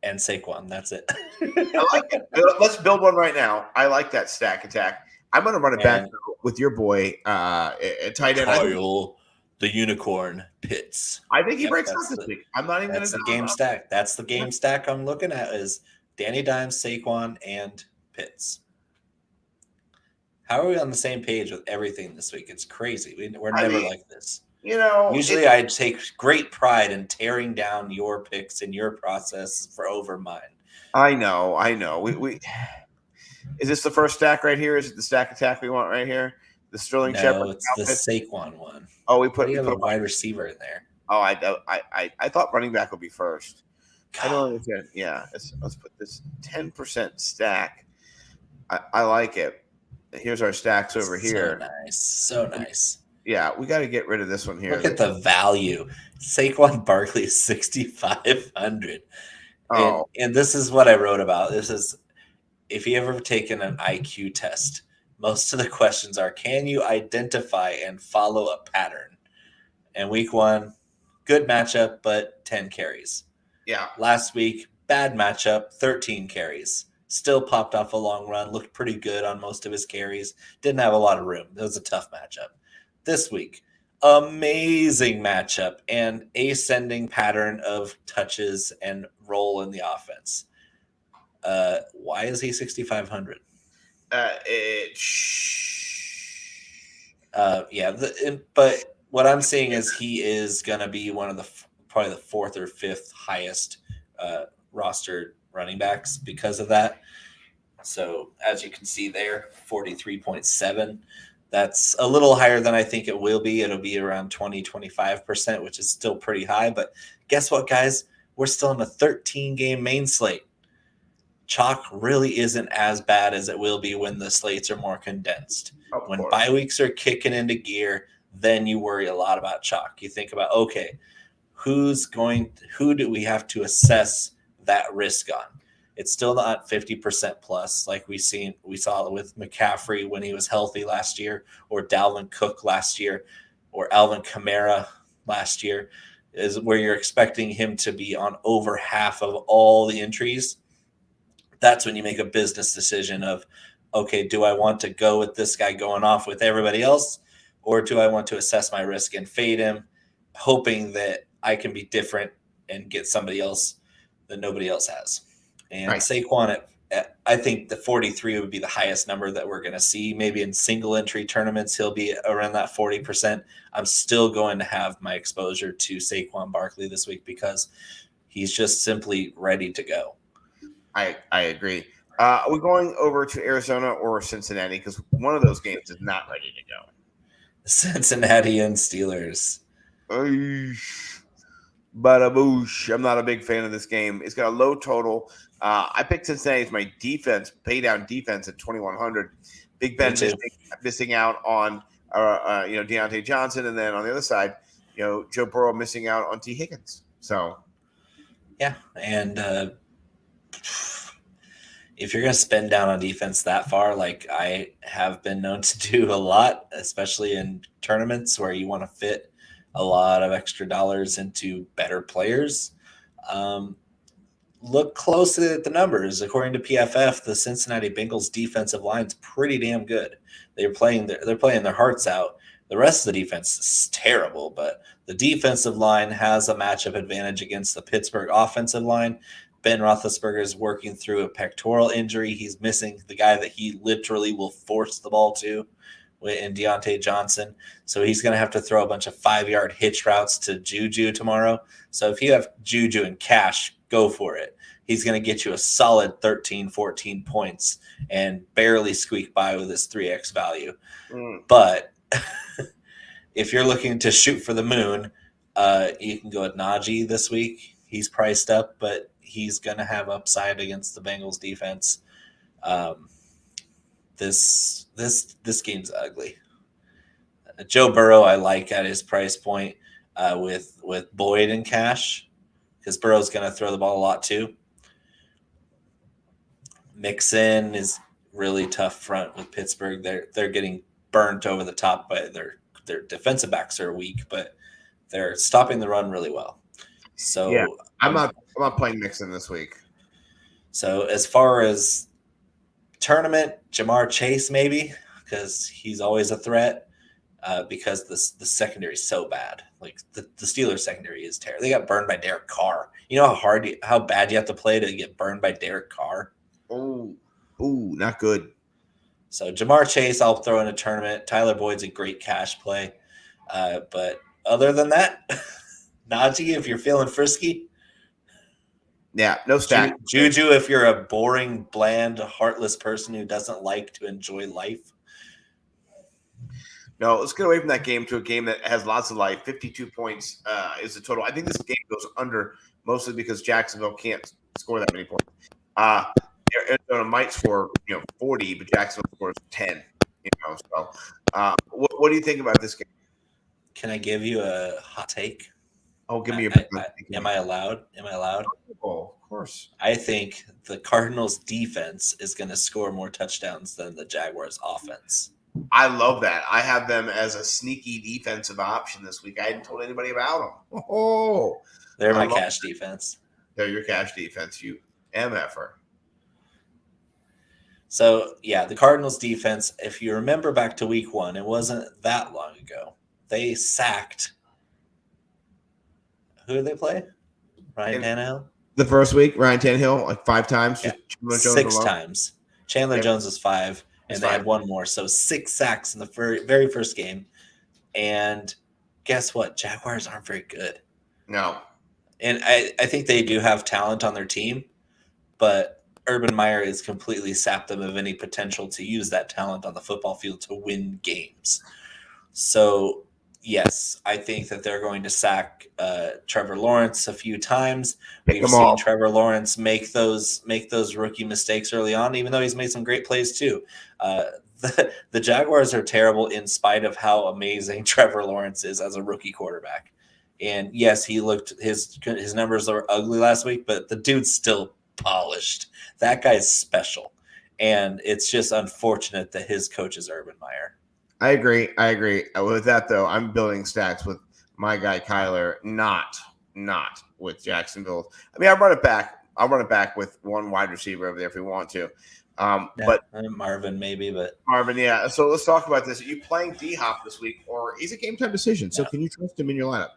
[SPEAKER 8] and Saquon. That's it.
[SPEAKER 3] I like it. Let's build one right now. I like that stack attack. I'm going to run it back
[SPEAKER 8] And-
[SPEAKER 3] with your boy, tight end.
[SPEAKER 8] Kyle, the unicorn Pitts.
[SPEAKER 3] I think he
[SPEAKER 8] Yep,
[SPEAKER 3] breaks out
[SPEAKER 8] that's
[SPEAKER 3] this
[SPEAKER 8] the-
[SPEAKER 3] week. I'm not even going
[SPEAKER 8] That's
[SPEAKER 3] to
[SPEAKER 8] the game stack. That's the game stack I'm looking at is Danny Dimes, Saquon, and Pitts. How are we on the same page with everything this week? It's crazy. We're
[SPEAKER 3] I
[SPEAKER 8] never
[SPEAKER 3] mean,
[SPEAKER 8] like this.
[SPEAKER 3] Usually,
[SPEAKER 8] I take great pride in tearing down your picks and your process for over mine.
[SPEAKER 3] I know. We is this the first stack right here? Is it the stack attack we want right here? The Sterling
[SPEAKER 8] No,
[SPEAKER 3] Shepard.
[SPEAKER 8] it's the Saquon one.
[SPEAKER 3] Oh, we
[SPEAKER 8] What
[SPEAKER 3] put.
[SPEAKER 8] do you
[SPEAKER 3] We
[SPEAKER 8] have a
[SPEAKER 3] put
[SPEAKER 8] wide receiver in there?
[SPEAKER 3] oh, I thought running back would be first. I don't understand. Yeah, let's put this 10% stack. I like it. Here's our stacks over here.
[SPEAKER 8] So nice.
[SPEAKER 3] Yeah, we got to get rid of this one here.
[SPEAKER 8] Look at the value. Saquon Barkley is 6,500.
[SPEAKER 3] Oh,
[SPEAKER 8] And this is what I wrote about. This is if you ever taken an IQ test, most of the questions are can you identify and follow a pattern? And week 1, good matchup, but 10 carries.
[SPEAKER 3] yeah.
[SPEAKER 8] Last week, bad matchup, 13 carries. Still popped off a long run, looked pretty good on most of his carries. Didn't have a lot of room. It was a tough matchup. This week, amazing matchup and ascending pattern of touches and role in the offense. Why is he 6,500? But what I'm seeing is he is going to be one of the probably the 4th or 5th highest roster running backs because of that. So as you can see there, 43.7. That's a little higher than I think it will be. It'll be around 20-25%, which is still pretty high. But guess what, guys? We're still in a 13-game main slate. Chalk really isn't as bad as it will be when the slates are more condensed. When bye weeks are kicking into gear, then you worry a lot about chalk. You think about, okay, who do we have to assess that risk on? It's still not 50% plus like we saw with McCaffrey when he was healthy last year, or Dalvin Cook last year, or Alvin Kamara last year, is where you're expecting him to be on over half of all the entries. That's when you make a business decision of, okay, do I want to go with this guy going off with everybody else, or do I want to assess my risk and fade him, hoping that I can be different and get somebody else that nobody else has? And
[SPEAKER 3] right.
[SPEAKER 8] Saquon, I think the 43 would be the highest number that we're going to see. Maybe in single entry tournaments, he'll be around that 40%. I'm still going to have my exposure to Saquon Barkley this week because he's just simply ready to go.
[SPEAKER 3] I agree. Are we going over to Arizona or Cincinnati? Because one of those games is not ready to go.
[SPEAKER 8] Cincinnati and Steelers.
[SPEAKER 3] Badaboosh. I'm not a big fan of this game. It's got a low total. I picked Cincinnati as my defense, pay down defense at 2,100. Big Ben missing out on Deontay Johnson, and then on the other side, Joe Burrow missing out on T. Higgins. So
[SPEAKER 8] yeah, and if you're going to spend down on defense that far, like I have been known to do a lot, especially in tournaments where you want to fit a lot of extra dollars into better players, look closely at the numbers. According to PFF, the Cincinnati Bengals defensive line's pretty damn good. They're playing their hearts out. The rest of the defense is terrible, but the defensive line has a matchup advantage against the Pittsburgh offensive line. Ben Roethlisberger is working through a pectoral injury. He's missing the guy that he literally will force the ball to in Deontay Johnson. So he's going to have to throw a bunch of 5-yard hitch routes to Juju tomorrow. So if you have Juju and cash, go for it. He's going to get you a solid 13, 14 points and barely squeak by with his 3x value. But if you're looking to shoot for the moon, you can go with Najee this week. He's priced up, but he's going to have upside against the Bengals defense. This game's ugly. Joe Burrow, I like at his price point with Boyd and cash, because Burrow's going to throw the ball a lot too. Mixon is really tough front with Pittsburgh. They're getting burnt over the top by their defensive backs are weak, but they're stopping the run really well. So
[SPEAKER 3] yeah, I'm not playing Mixon this week.
[SPEAKER 8] So as far as tournament, Jamar Chase maybe, because he's always a threat, because the secondary is so bad. Like the Steelers secondary is terrible. They got burned by Derek Carr. You know how bad you have to play to get burned by Derek Carr?
[SPEAKER 3] Oh, not good.
[SPEAKER 8] So Jamar Chase, I'll throw in a tournament. Tyler Boyd's a great cash play. But other than that, Najee, if you're feeling frisky.
[SPEAKER 3] Yeah, no stack.
[SPEAKER 8] Juju, if you're a boring, bland, heartless person who doesn't like to enjoy life.
[SPEAKER 3] No, let's get away from that game to a game that has lots of life. 52 points is the total. I think this game goes under mostly because Jacksonville can't score that many points. Arizona might score 40, but Jacksonville scores 10. So what do you think about this game?
[SPEAKER 8] Can I give you a hot take?
[SPEAKER 3] Oh, give me your.
[SPEAKER 8] Am I allowed?
[SPEAKER 3] Oh, of course.
[SPEAKER 8] I think the Cardinals' defense is going to score more touchdowns than the Jaguars' offense.
[SPEAKER 3] I love that. I have them as a sneaky defensive option this week. I hadn't told anybody about them. Oh,
[SPEAKER 8] they're my cash defense.
[SPEAKER 3] They're your cash defense. You MFer.
[SPEAKER 8] So, yeah, the Cardinals' defense, if you remember back to week 1, it wasn't that long ago. They sacked. Who did they play? Ryan Tannehill?
[SPEAKER 3] The first week, Ryan Tannehill, like 5 times.
[SPEAKER 8] Yeah. 6 times. Chandler Jones was 5, and they had 1 more. So 6 sacks in the very first game. And guess what? Jaguars aren't very good.
[SPEAKER 3] No.
[SPEAKER 8] And I think they do have talent on their team, but Urban Meyer has completely sapped them of any potential to use that talent on the football field to win games. So, yes, I think that they're going to sack Trevor Lawrence a few times. We've seen Trevor Lawrence make those rookie mistakes early on, even though he's made some great plays too. The Jaguars are terrible in spite of how amazing Trevor Lawrence is as a rookie quarterback. And yes, his numbers are ugly last week, but the dude's still polished. That guy's special. And it's just unfortunate that his coach is Urban Meyer.
[SPEAKER 3] I agree. With that, though, I'm building stacks with my guy Kyler, not with Jacksonville. I mean, I'll run it back with one wide receiver over there if we want to. But
[SPEAKER 8] Marvin maybe, but
[SPEAKER 3] Marvin, yeah. So let's talk about this. Are you playing D-Hop this week, or is it game time decision? So can you trust him in your lineup?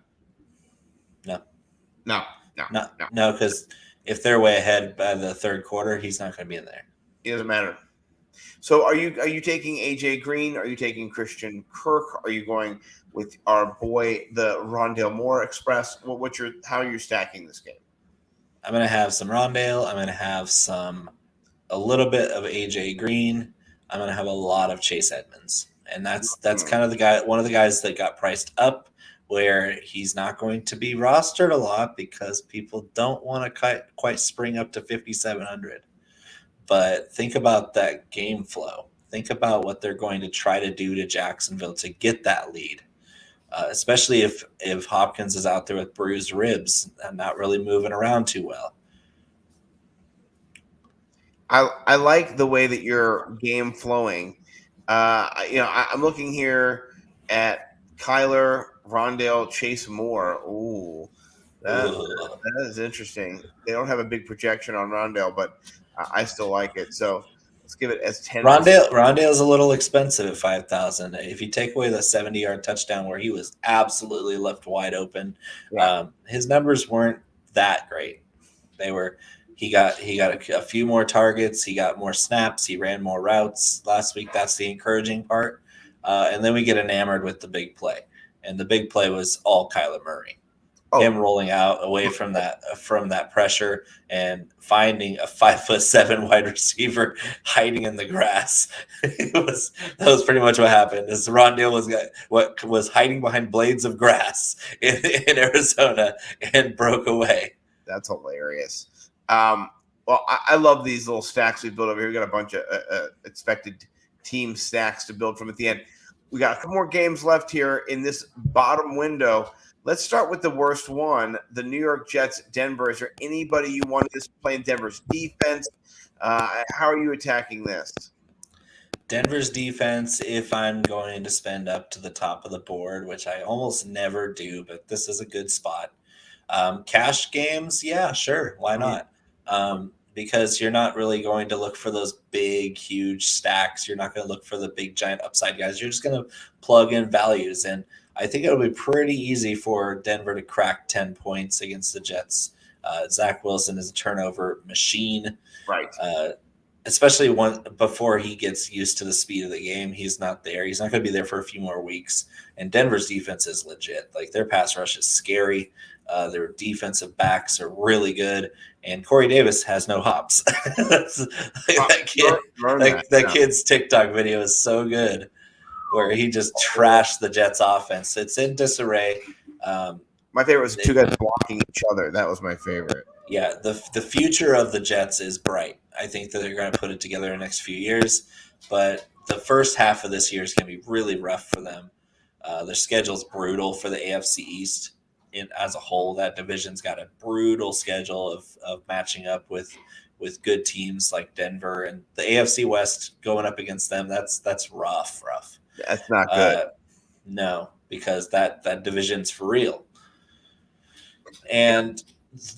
[SPEAKER 8] No, because if they're way ahead by the third quarter, he's not going to be in there.
[SPEAKER 3] It doesn't matter. So are you taking AJ Green? Are you taking Christian Kirk? Are you going with our boy, the Rondale Moore Express? How are you stacking this game?
[SPEAKER 8] I'm going to have some Rondale. I'm going to have a little bit of AJ Green. I'm going to have a lot of Chase Edmonds. And that's kind of one of the guys that got priced up, where he's not going to be rostered a lot because people don't want to quite spring up to 5,700. But think about that game flow. Think about what they're going to try to do to Jacksonville to get that lead, especially if Hopkins is out there with bruised ribs and not really moving around too well.
[SPEAKER 3] I like the way that your game flowing. I'm looking here at Kyler, Rondale, Chase Moore. Ooh, that is interesting. They don't have a big projection on Rondale, but I still like it. So let's give it as 10.
[SPEAKER 8] Rondale's a little expensive at 5,000. If you take away the 70-yard touchdown where he was absolutely left wide open, his numbers weren't that great. He got a few more targets. He got more snaps. He ran more routes last week. That's the encouraging part. And then we get enamored with the big play. And the big play was all Kyler Murray. him rolling out away from that pressure and finding a 5'7" wide receiver hiding in the grass. That was pretty much what happened. Is Rondale was hiding behind blades of grass in Arizona and broke away.
[SPEAKER 3] That's hilarious. Well, I love these little stacks we built over here. We got a bunch of expected team stacks to build from at the end. We got a couple more games left here in this bottom window. Let's start with the worst one, the New York Jets, Denver. Is there anybody you want to play in Denver's defense? How are you attacking this?
[SPEAKER 8] Denver's defense, if I'm going to spend up to the top of the board, which I almost never do, but this is a good spot. Cash games, yeah, sure. Why not? Because you're not really going to look for those big, huge stacks. You're not going to look for the big, giant upside guys. You're just going to plug in values. And I think it'll be pretty easy for Denver to crack 10 points against the Jets. Zach Wilson is a turnover machine.
[SPEAKER 3] Right.
[SPEAKER 8] Especially before he gets used to the speed of the game. He's not there. He's not going to be there for a few more weeks. And Denver's defense is legit. Like, their pass rush is scary. Their defensive backs are really good, and Corey Davis has no hops. That kid's TikTok video is so good, where he just trashed the Jets' offense. It's in disarray.
[SPEAKER 3] My favorite was two guys blocking each other. That was my favorite.
[SPEAKER 8] Yeah, the future of the Jets is bright. I think that they're going to put it together in the next few years, but the first half of this year is going to be really rough for them. Their schedule's brutal for the AFC East. As a whole, that division's got a brutal schedule of matching up with good teams like Denver, and the AFC West going up against them. That's rough.
[SPEAKER 3] That's not good.
[SPEAKER 8] No, because that division's for real. And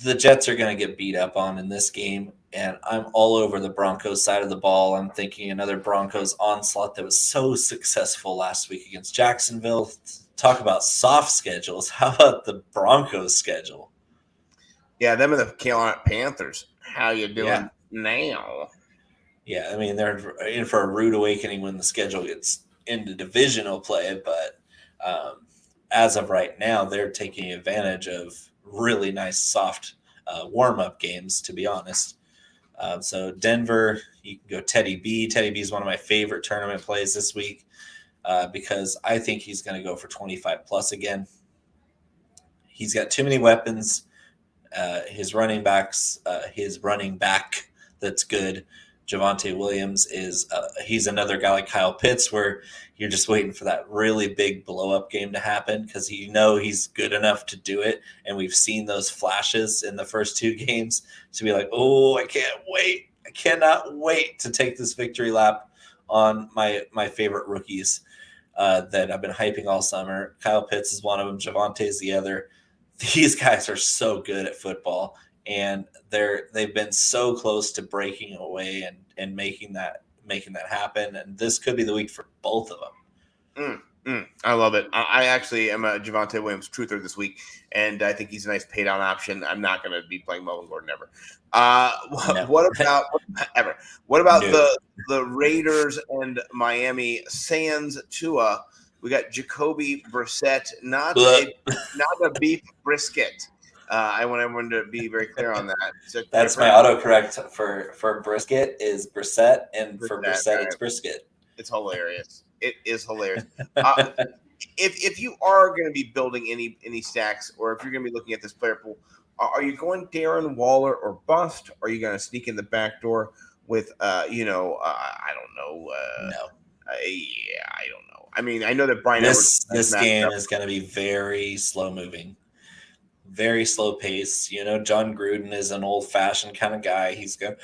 [SPEAKER 8] the Jets are going to get beat up on in this game, and I'm all over the Broncos side of the ball. I'm thinking another Broncos onslaught that was so successful last week against Jacksonville. Talk about soft schedules. How about the Broncos schedule?
[SPEAKER 3] Yeah, them and the Carolina Panthers. How you doing now?
[SPEAKER 8] Yeah, I mean, they're in for a rude awakening when the schedule gets into divisional play, but as of right now, they're taking advantage of really nice soft warm-up games, to be honest. So Denver, you can go Teddy B. Teddy B is one of my favorite tournament plays this week. Because I think he's going to go for 25 plus again. He's got too many weapons. His running back that's good, Javonte Williams, he's another guy like Kyle Pitts, where you're just waiting for that really big blow-up game to happen because he's good enough to do it. And we've seen those flashes in the first two games to be like, oh, I can't wait. I cannot wait to take this victory lap on my favorite rookies that I've been hyping all summer. Kyle Pitts is one of them. Javonte is the other. These guys are so good at football, and they've been so close to breaking away and making that happen. And this could be the week for both of them.
[SPEAKER 3] I love it. I actually am a Javonte Williams truther this week, and I think he's a nice pay down option. I'm not going to be playing Melvin Gordon ever.
[SPEAKER 8] No.
[SPEAKER 3] What about ever? What about
[SPEAKER 8] No.
[SPEAKER 3] the Raiders and Miami Sans Tua? We got Jacoby Brissett, not a beef brisket. I want everyone to be very clear on that. So
[SPEAKER 8] That's my autocorrect for brisket is Brissett, and for Brissett it's brisket.
[SPEAKER 3] It's hilarious. It is hilarious. If you are going to be building any stacks, or if you're going to be looking at this player pool, are you going Darren Waller or bust? Are you going to sneak in the back door with, I don't know.
[SPEAKER 8] No.
[SPEAKER 3] I don't know. I mean, I know that Brian
[SPEAKER 8] This game is going to be very slow moving, very slow pace. John Gruden is an old fashioned kind of guy. He's going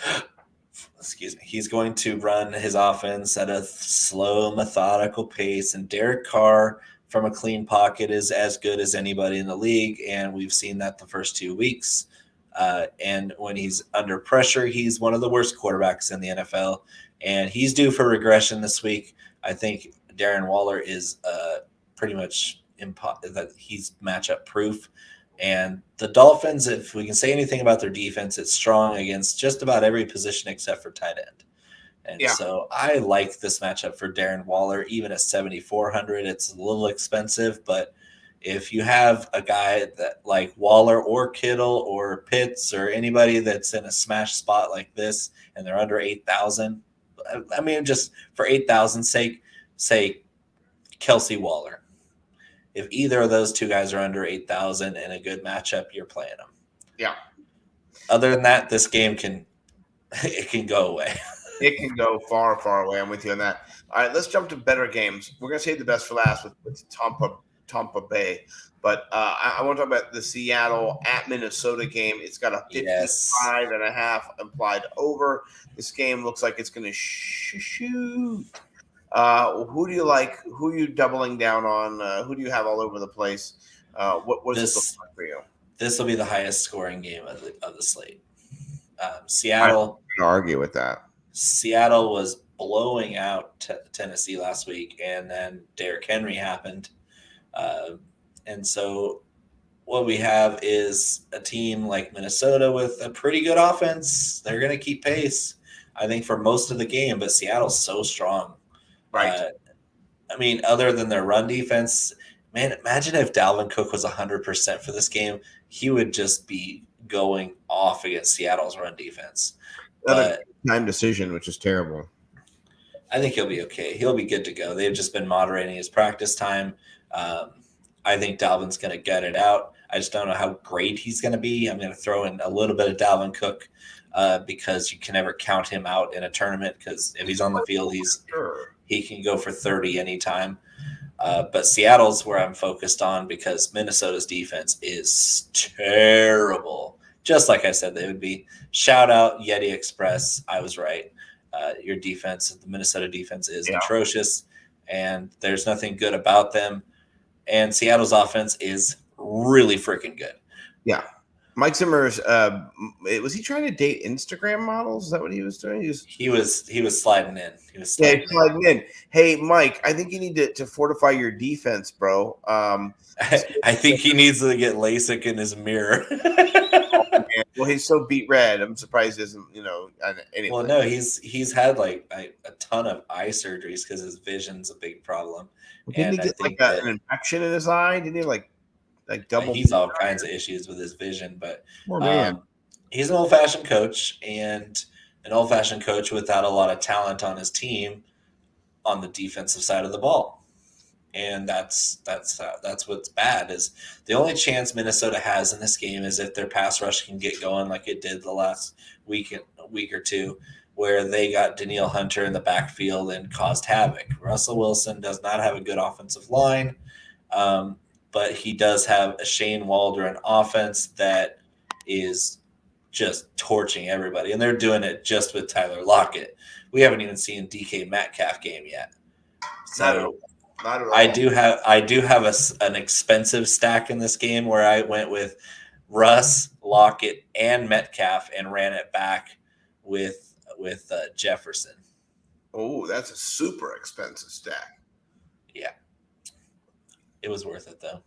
[SPEAKER 8] to run his offense at a slow, methodical pace, and Derek Carr from a clean pocket is as good as anybody in the league, and we've seen that the first 2 weeks. And when he's under pressure, he's one of the worst quarterbacks in the NFL, and he's due for regression this week. I think Darren Waller is pretty much that he's matchup proof. And the Dolphins, if we can say anything about their defense, it's strong against just about every position except for tight end. And so I like this matchup for Darren Waller, even at 7,400. It's a little expensive, but if you have a guy that like Waller or Kittle or Pitts or anybody that's in a smash spot like this and they're under 8,000, I mean, just for 8,000's sake, say Kelsey Waller. If either of those two guys are under 8,000 in a good matchup, you're playing them.
[SPEAKER 3] Yeah.
[SPEAKER 8] Other than that, this game can go away.
[SPEAKER 3] It can go far, far away. I'm with you on that. All right, let's jump to better games. We're going to save the best for last with Tampa Bay. But I want to talk about the Seattle at Minnesota game. It's got a 55.5 implied over. This game looks like it's going to shoot. Who do you like? Who are you doubling down on? Who do you have all over the place? What does this look like for you?
[SPEAKER 8] This will be the highest scoring game of the slate. Seattle.
[SPEAKER 3] I'm going to argue with that.
[SPEAKER 8] Seattle was blowing out Tennessee last week, and then Derrick Henry happened. And so what we have is a team like Minnesota with a pretty good offense. They're going to keep pace, I think, for most of the game, but Seattle's so strong.
[SPEAKER 3] Right.
[SPEAKER 8] I mean, other than their run defense, man, imagine if Dalvin Cook was 100% for this game. He would just be going off against Seattle's run defense.
[SPEAKER 3] Another time decision, which is terrible.
[SPEAKER 8] I think he'll be okay. He'll be good to go. They've just been moderating his practice time. I think Dalvin's going to gut it out. I just don't know how great he's going to be. I'm going to throw in a little bit of Dalvin Cook because you can never count him out in a tournament because if he's on the field, he can go for 30 anytime. But Seattle's where I'm focused on because Minnesota's defense is terrible. Just like I said, they would be. Shout out Yeti Express. I was right. Your defense, the Minnesota defense is atrocious, and there's nothing good about them. And Seattle's offense is really freaking good.
[SPEAKER 3] Yeah. Mike Zimmer's was he trying to date Instagram models? Is that what he was doing?
[SPEAKER 8] He was sliding in.
[SPEAKER 3] Sliding in. Hey, Mike, I think you need to fortify your defense, bro.
[SPEAKER 8] I think he needs to get LASIK in his mirror.
[SPEAKER 3] Well, he's so beat red. I'm surprised he isn't, anyway.
[SPEAKER 8] Well, no, he's had like a ton of eye surgeries because his vision's a big problem.
[SPEAKER 3] Didn't he get an infection in his eye? Didn't he like double?
[SPEAKER 8] He's all kinds of issues with his vision, but
[SPEAKER 3] man.
[SPEAKER 8] He's an old-fashioned coach, and an old-fashioned coach without a lot of talent on his team on the defensive side of the ball. And that's what's bad is the only chance Minnesota has in this game is if their pass rush can get going like it did the last week or two, where they got Danielle Hunter in the backfield and caused havoc. Russell Wilson does not have a good offensive line, but he does have a Shane Waldron offense that is just torching everybody, and they're doing it just with Tyler Lockett. We haven't even seen DK Metcalf game yet, so.
[SPEAKER 3] Not at all.
[SPEAKER 8] I do have an expensive stack in this game where I went with Russ, Lockett, and Metcalf and ran it back with Jefferson.
[SPEAKER 3] Oh, that's a super expensive stack.
[SPEAKER 8] Yeah, it was worth it though.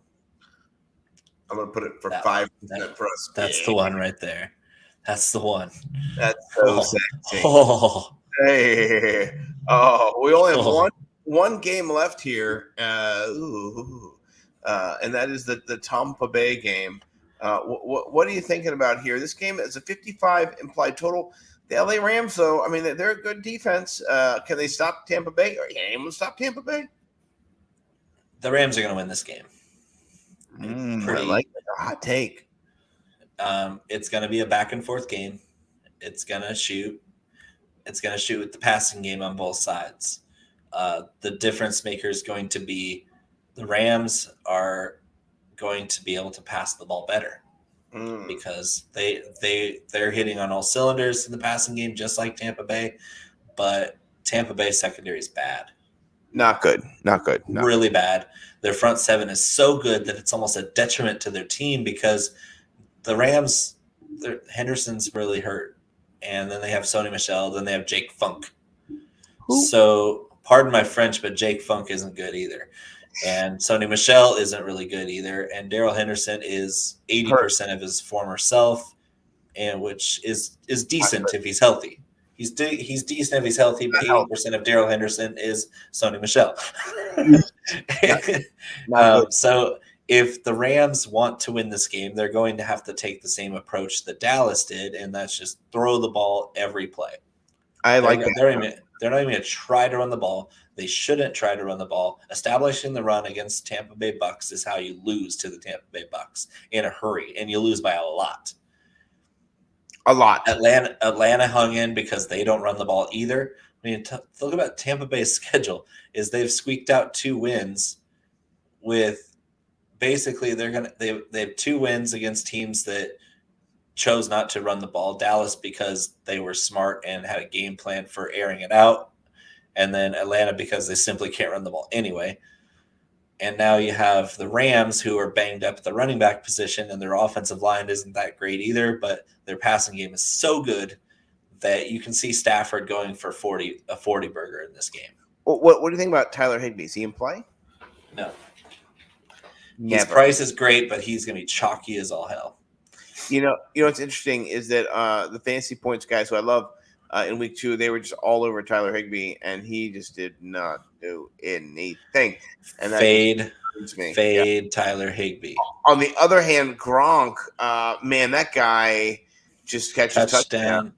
[SPEAKER 3] I'm gonna put it for 5% for us.
[SPEAKER 8] That's the one right there. That's the one.
[SPEAKER 3] That's so sexy.
[SPEAKER 8] Oh,
[SPEAKER 3] hey, we only have one game left here, and that is the Tampa Bay game. What are you thinking about here? This game is a 55 implied total. The LA Rams, though, I mean, they're a good defense. Can they stop Tampa Bay? Or can anyone stop Tampa Bay?
[SPEAKER 8] The Rams are going to win this game.
[SPEAKER 3] I like a hot take.
[SPEAKER 8] It's going to be a back and forth game. It's going to shoot. It's going to shoot with the passing game on both sides. The difference maker is going to be the Rams are going to be able to pass the ball better because they're hitting on all cylinders in the passing game, just like Tampa Bay. But Tampa Bay secondary is bad.
[SPEAKER 3] Not good.
[SPEAKER 8] Really bad. Their front seven is so good that it's almost a detriment to their team because the Rams, Henderson's really hurt. And then they have Sony Michel. Then they have Jake Funk. Who? So pardon my French, but Jake Funk isn't good either. And Sony Michel isn't really good either. And Darrell Henderson is 80% of his former self, and which is decent if he's healthy. He's decent if he's healthy, but 80% of Darrell Henderson is Sony Michel. So if the Rams want to win this game, they're going to have to take the same approach that Dallas did, and that's just throw the ball every play.
[SPEAKER 3] I like that.
[SPEAKER 8] They're not even going to try to run the ball. They shouldn't try to run the ball. Establishing the run against Tampa Bay Bucks is how you lose to the Tampa Bay Bucks in a hurry, and you lose by a lot.
[SPEAKER 3] A lot.
[SPEAKER 8] Atlanta hung in because they don't run the ball either. I mean, look about Tampa Bay's schedule is they've squeaked out 2 wins with basically they have 2 wins against teams that chose not to run the ball. Dallas because they were smart and had a game plan for airing it out, and then Atlanta because they simply can't run the ball anyway. And now you have the Rams who are banged up at the running back position, and their offensive line isn't that great either, but their passing game is so good that you can see Stafford going for a 40 burger in this game.
[SPEAKER 3] What do you think about Tyler Higbee? Is he in play?
[SPEAKER 8] No.
[SPEAKER 3] Never.
[SPEAKER 8] His price is great, but he's going to be chalky as all hell.
[SPEAKER 3] You know what's interesting is that the fantasy points guys who I love in week 2, they were just all over Tyler Higbee, and he just did not do anything. And
[SPEAKER 8] Fade
[SPEAKER 3] yeah.
[SPEAKER 8] Tyler Higbee.
[SPEAKER 3] On the other hand, Gronk, man, that guy just catches touchdown.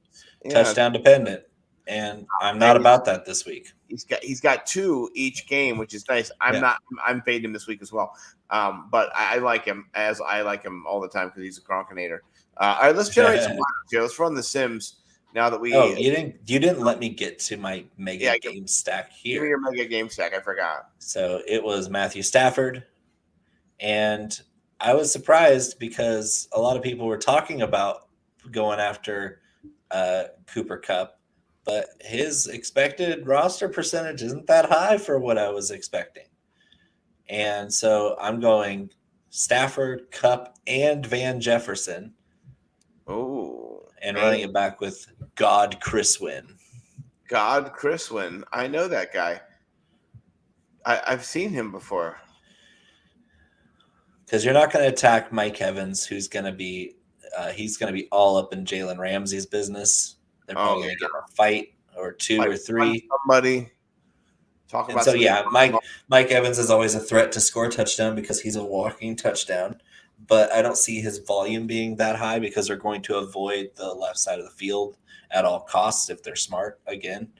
[SPEAKER 8] Touchdown dependent, and I'm not about that this week.
[SPEAKER 3] He's got 2 each game, which is nice. I'm fading him this week as well. But I like him as I like him all the time because he's a Gronkinator. All right, let's generate some lineups here. Let's run the Sims now that we.
[SPEAKER 8] Oh, you didn't let me get to my mega game stack here.
[SPEAKER 3] Give me your mega game stack. I forgot.
[SPEAKER 8] So it was Matthew Stafford, and I was surprised because a lot of people were talking about going after Cooper Kupp, but his expected roster percentage isn't that high for what I was expecting. And so I'm going Stafford, Kupp, and Van Jefferson.
[SPEAKER 3] Oh,
[SPEAKER 8] and running it back with God Chriswin.
[SPEAKER 3] God Chriswin. I know that guy. I've seen him before.
[SPEAKER 8] Because you're not going to attack Mike Evans, who's going to be he's going to be all up in Jalen Ramsey's business. They're probably going to get a fight or 2 or 3.
[SPEAKER 3] Somebody talk about.
[SPEAKER 8] So Mike Evans is always a threat to score a touchdown because he's a walking touchdown. But I don't see his volume being that high because they're going to avoid the left side of the field at all costs if they're smart again,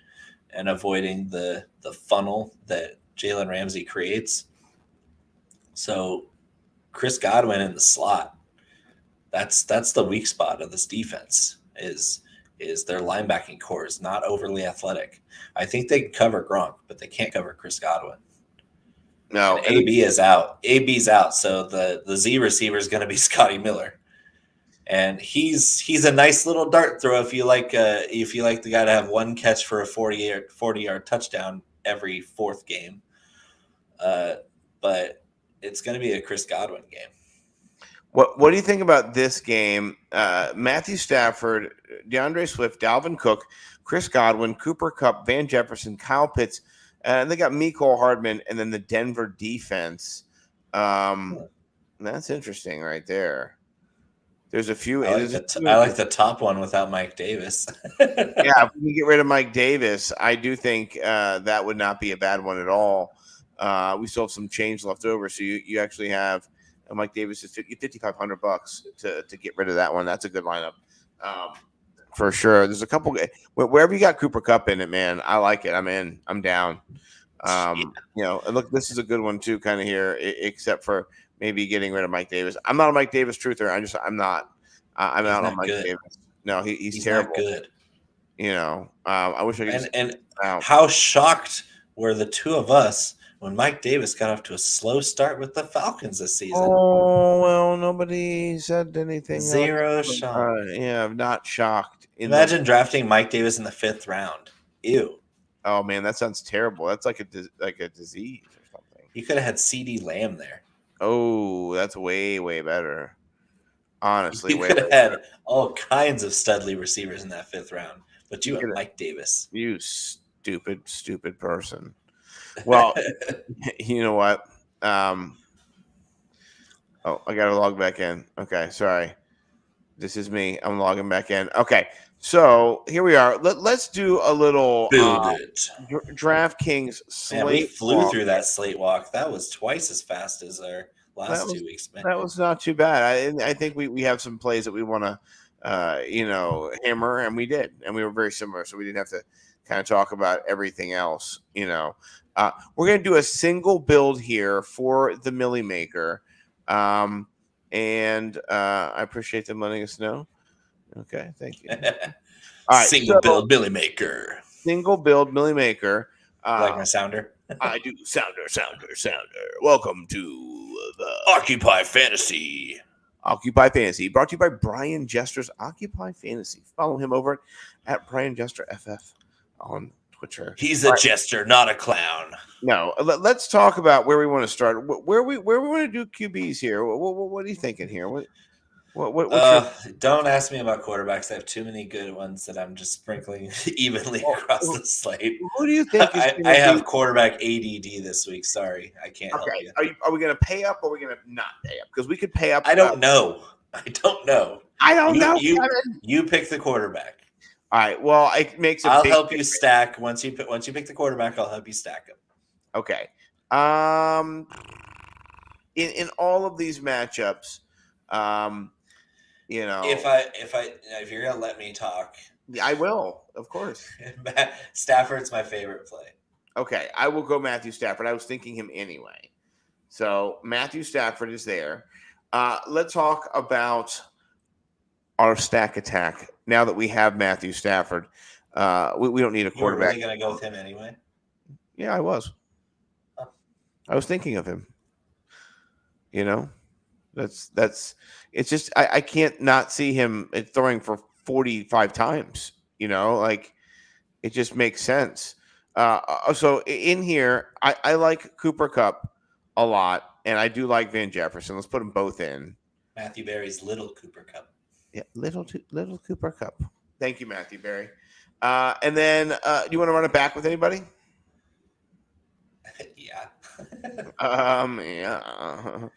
[SPEAKER 8] and avoiding the funnel that Jalen Ramsey creates. So Chris Godwin in the slot, that's the weak spot of this defense is their linebacking core is not overly athletic. I think they can cover Gronk, but they can't cover Chris Godwin.
[SPEAKER 3] No,
[SPEAKER 8] and AB is out. AB's out, so the Z receiver is going to be Scotty Miller, and he's a nice little dart throw if you like the guy to have one catch for a 40-yard touchdown every 4th game. But it's going to be a Chris Godwin game.
[SPEAKER 3] What do you think about this game? Matthew Stafford, DeAndre Swift, Dalvin Cook, Chris Godwin, Cooper Kupp, Van Jefferson, Kyle Pitts, and they got Mecole Hardman, and then the Denver defense. That's interesting right there. There's a few.
[SPEAKER 8] I like the top one without Mike Davis.
[SPEAKER 3] Yeah, if we get rid of Mike Davis, I do think that would not be a bad one at all. We still have some change left over, so you actually have Mike Davis is $5,500 to get rid of that one. That's a good lineup for sure. There's a couple wherever you got Cooper Kupp in it, man. I like it. I'm in. I'm down. Look, this is a good one too, kind of here, except for maybe getting rid of Mike Davis. I'm not a Mike Davis truther. I'm not. I'm out on Mike Davis. No, he's terrible.
[SPEAKER 8] Not good.
[SPEAKER 3] I wish I could.
[SPEAKER 8] And how shocked were the two of us when Mike Davis got off to a slow start with the Falcons this season?
[SPEAKER 3] Oh, well, nobody said anything.
[SPEAKER 8] Zero shock.
[SPEAKER 3] I'm not shocked.
[SPEAKER 8] Imagine drafting Mike Davis in the 5th round. Ew.
[SPEAKER 3] Oh, man, that sounds terrible. That's like a disease or something.
[SPEAKER 8] You could have had CD Lamb there.
[SPEAKER 3] Oh, that's way, way better. Honestly,
[SPEAKER 8] you could have had all kinds of studly receivers in that 5th round, but you had Mike Davis.
[SPEAKER 3] You stupid person. Well, you know what? I got to log back in. Okay, sorry. This is me. I'm logging back in. Okay, so here we are. Let's do a little DraftKings slate.
[SPEAKER 8] Man, we flew through that slate walk. That was twice as fast as our last 2 weeks, man.
[SPEAKER 3] That was not too bad. I think we have some plays that we want to, hammer, and we did, and we were very similar, so we didn't have to kind of talk about everything else. We're going to do a single build here for the Millie Maker, and I appreciate them letting us know. Okay, thank you. All right,
[SPEAKER 8] Single build Millie Maker.
[SPEAKER 3] Single build Millie Maker.
[SPEAKER 8] Like my sounder?
[SPEAKER 3] I do. Sounder. Welcome to the
[SPEAKER 8] Occupy Fantasy.
[SPEAKER 3] Occupy Fantasy, brought to you by Brian Jester's Occupy Fantasy. Follow him over at Brian Jester FF on Twitter.
[SPEAKER 8] He's a jester, not a clown.
[SPEAKER 3] No, let's talk about where we want to start. Where we want to do QBs here. What are you thinking here?
[SPEAKER 8] Don't ask me about quarterbacks. I have too many good ones that I'm just sprinkling evenly across the slate.
[SPEAKER 3] Who do you think?
[SPEAKER 8] I have quarterback ADD this week. Sorry, I can't help you.
[SPEAKER 3] Are we going to pay up or are we going to not pay up? Because we could pay up.
[SPEAKER 8] I don't know. I don't know. You pick the quarterback.
[SPEAKER 3] All right. Well, it makes.
[SPEAKER 8] I'll help you stack once you pick the quarterback. I'll help you stack him.
[SPEAKER 3] Okay. In all of these matchups,
[SPEAKER 8] if you're gonna let me talk,
[SPEAKER 3] I will, of course.
[SPEAKER 8] Stafford's my favorite play.
[SPEAKER 3] Okay, I will go Matthew Stafford. I was thinking him anyway. So Matthew Stafford is there. Let's talk about our stack attack. Now that we have Matthew Stafford, we don't need a quarterback.
[SPEAKER 8] You're really gonna go with him anyway?
[SPEAKER 3] Yeah, I was.
[SPEAKER 8] Oh.
[SPEAKER 3] I was thinking of him. That's it's just I can't not see him throwing for 45 times. It just makes sense. So in here, I like Cooper Kupp a lot, and I do like Van Jefferson. Let's put them both in.
[SPEAKER 8] Matthew Berry's little Cooper Kupp.
[SPEAKER 3] Yeah, little Cooper Kupp. Thank you, Matthew Berry. And then, do you want to run it back with anybody?
[SPEAKER 8] Yeah.
[SPEAKER 3] Yeah.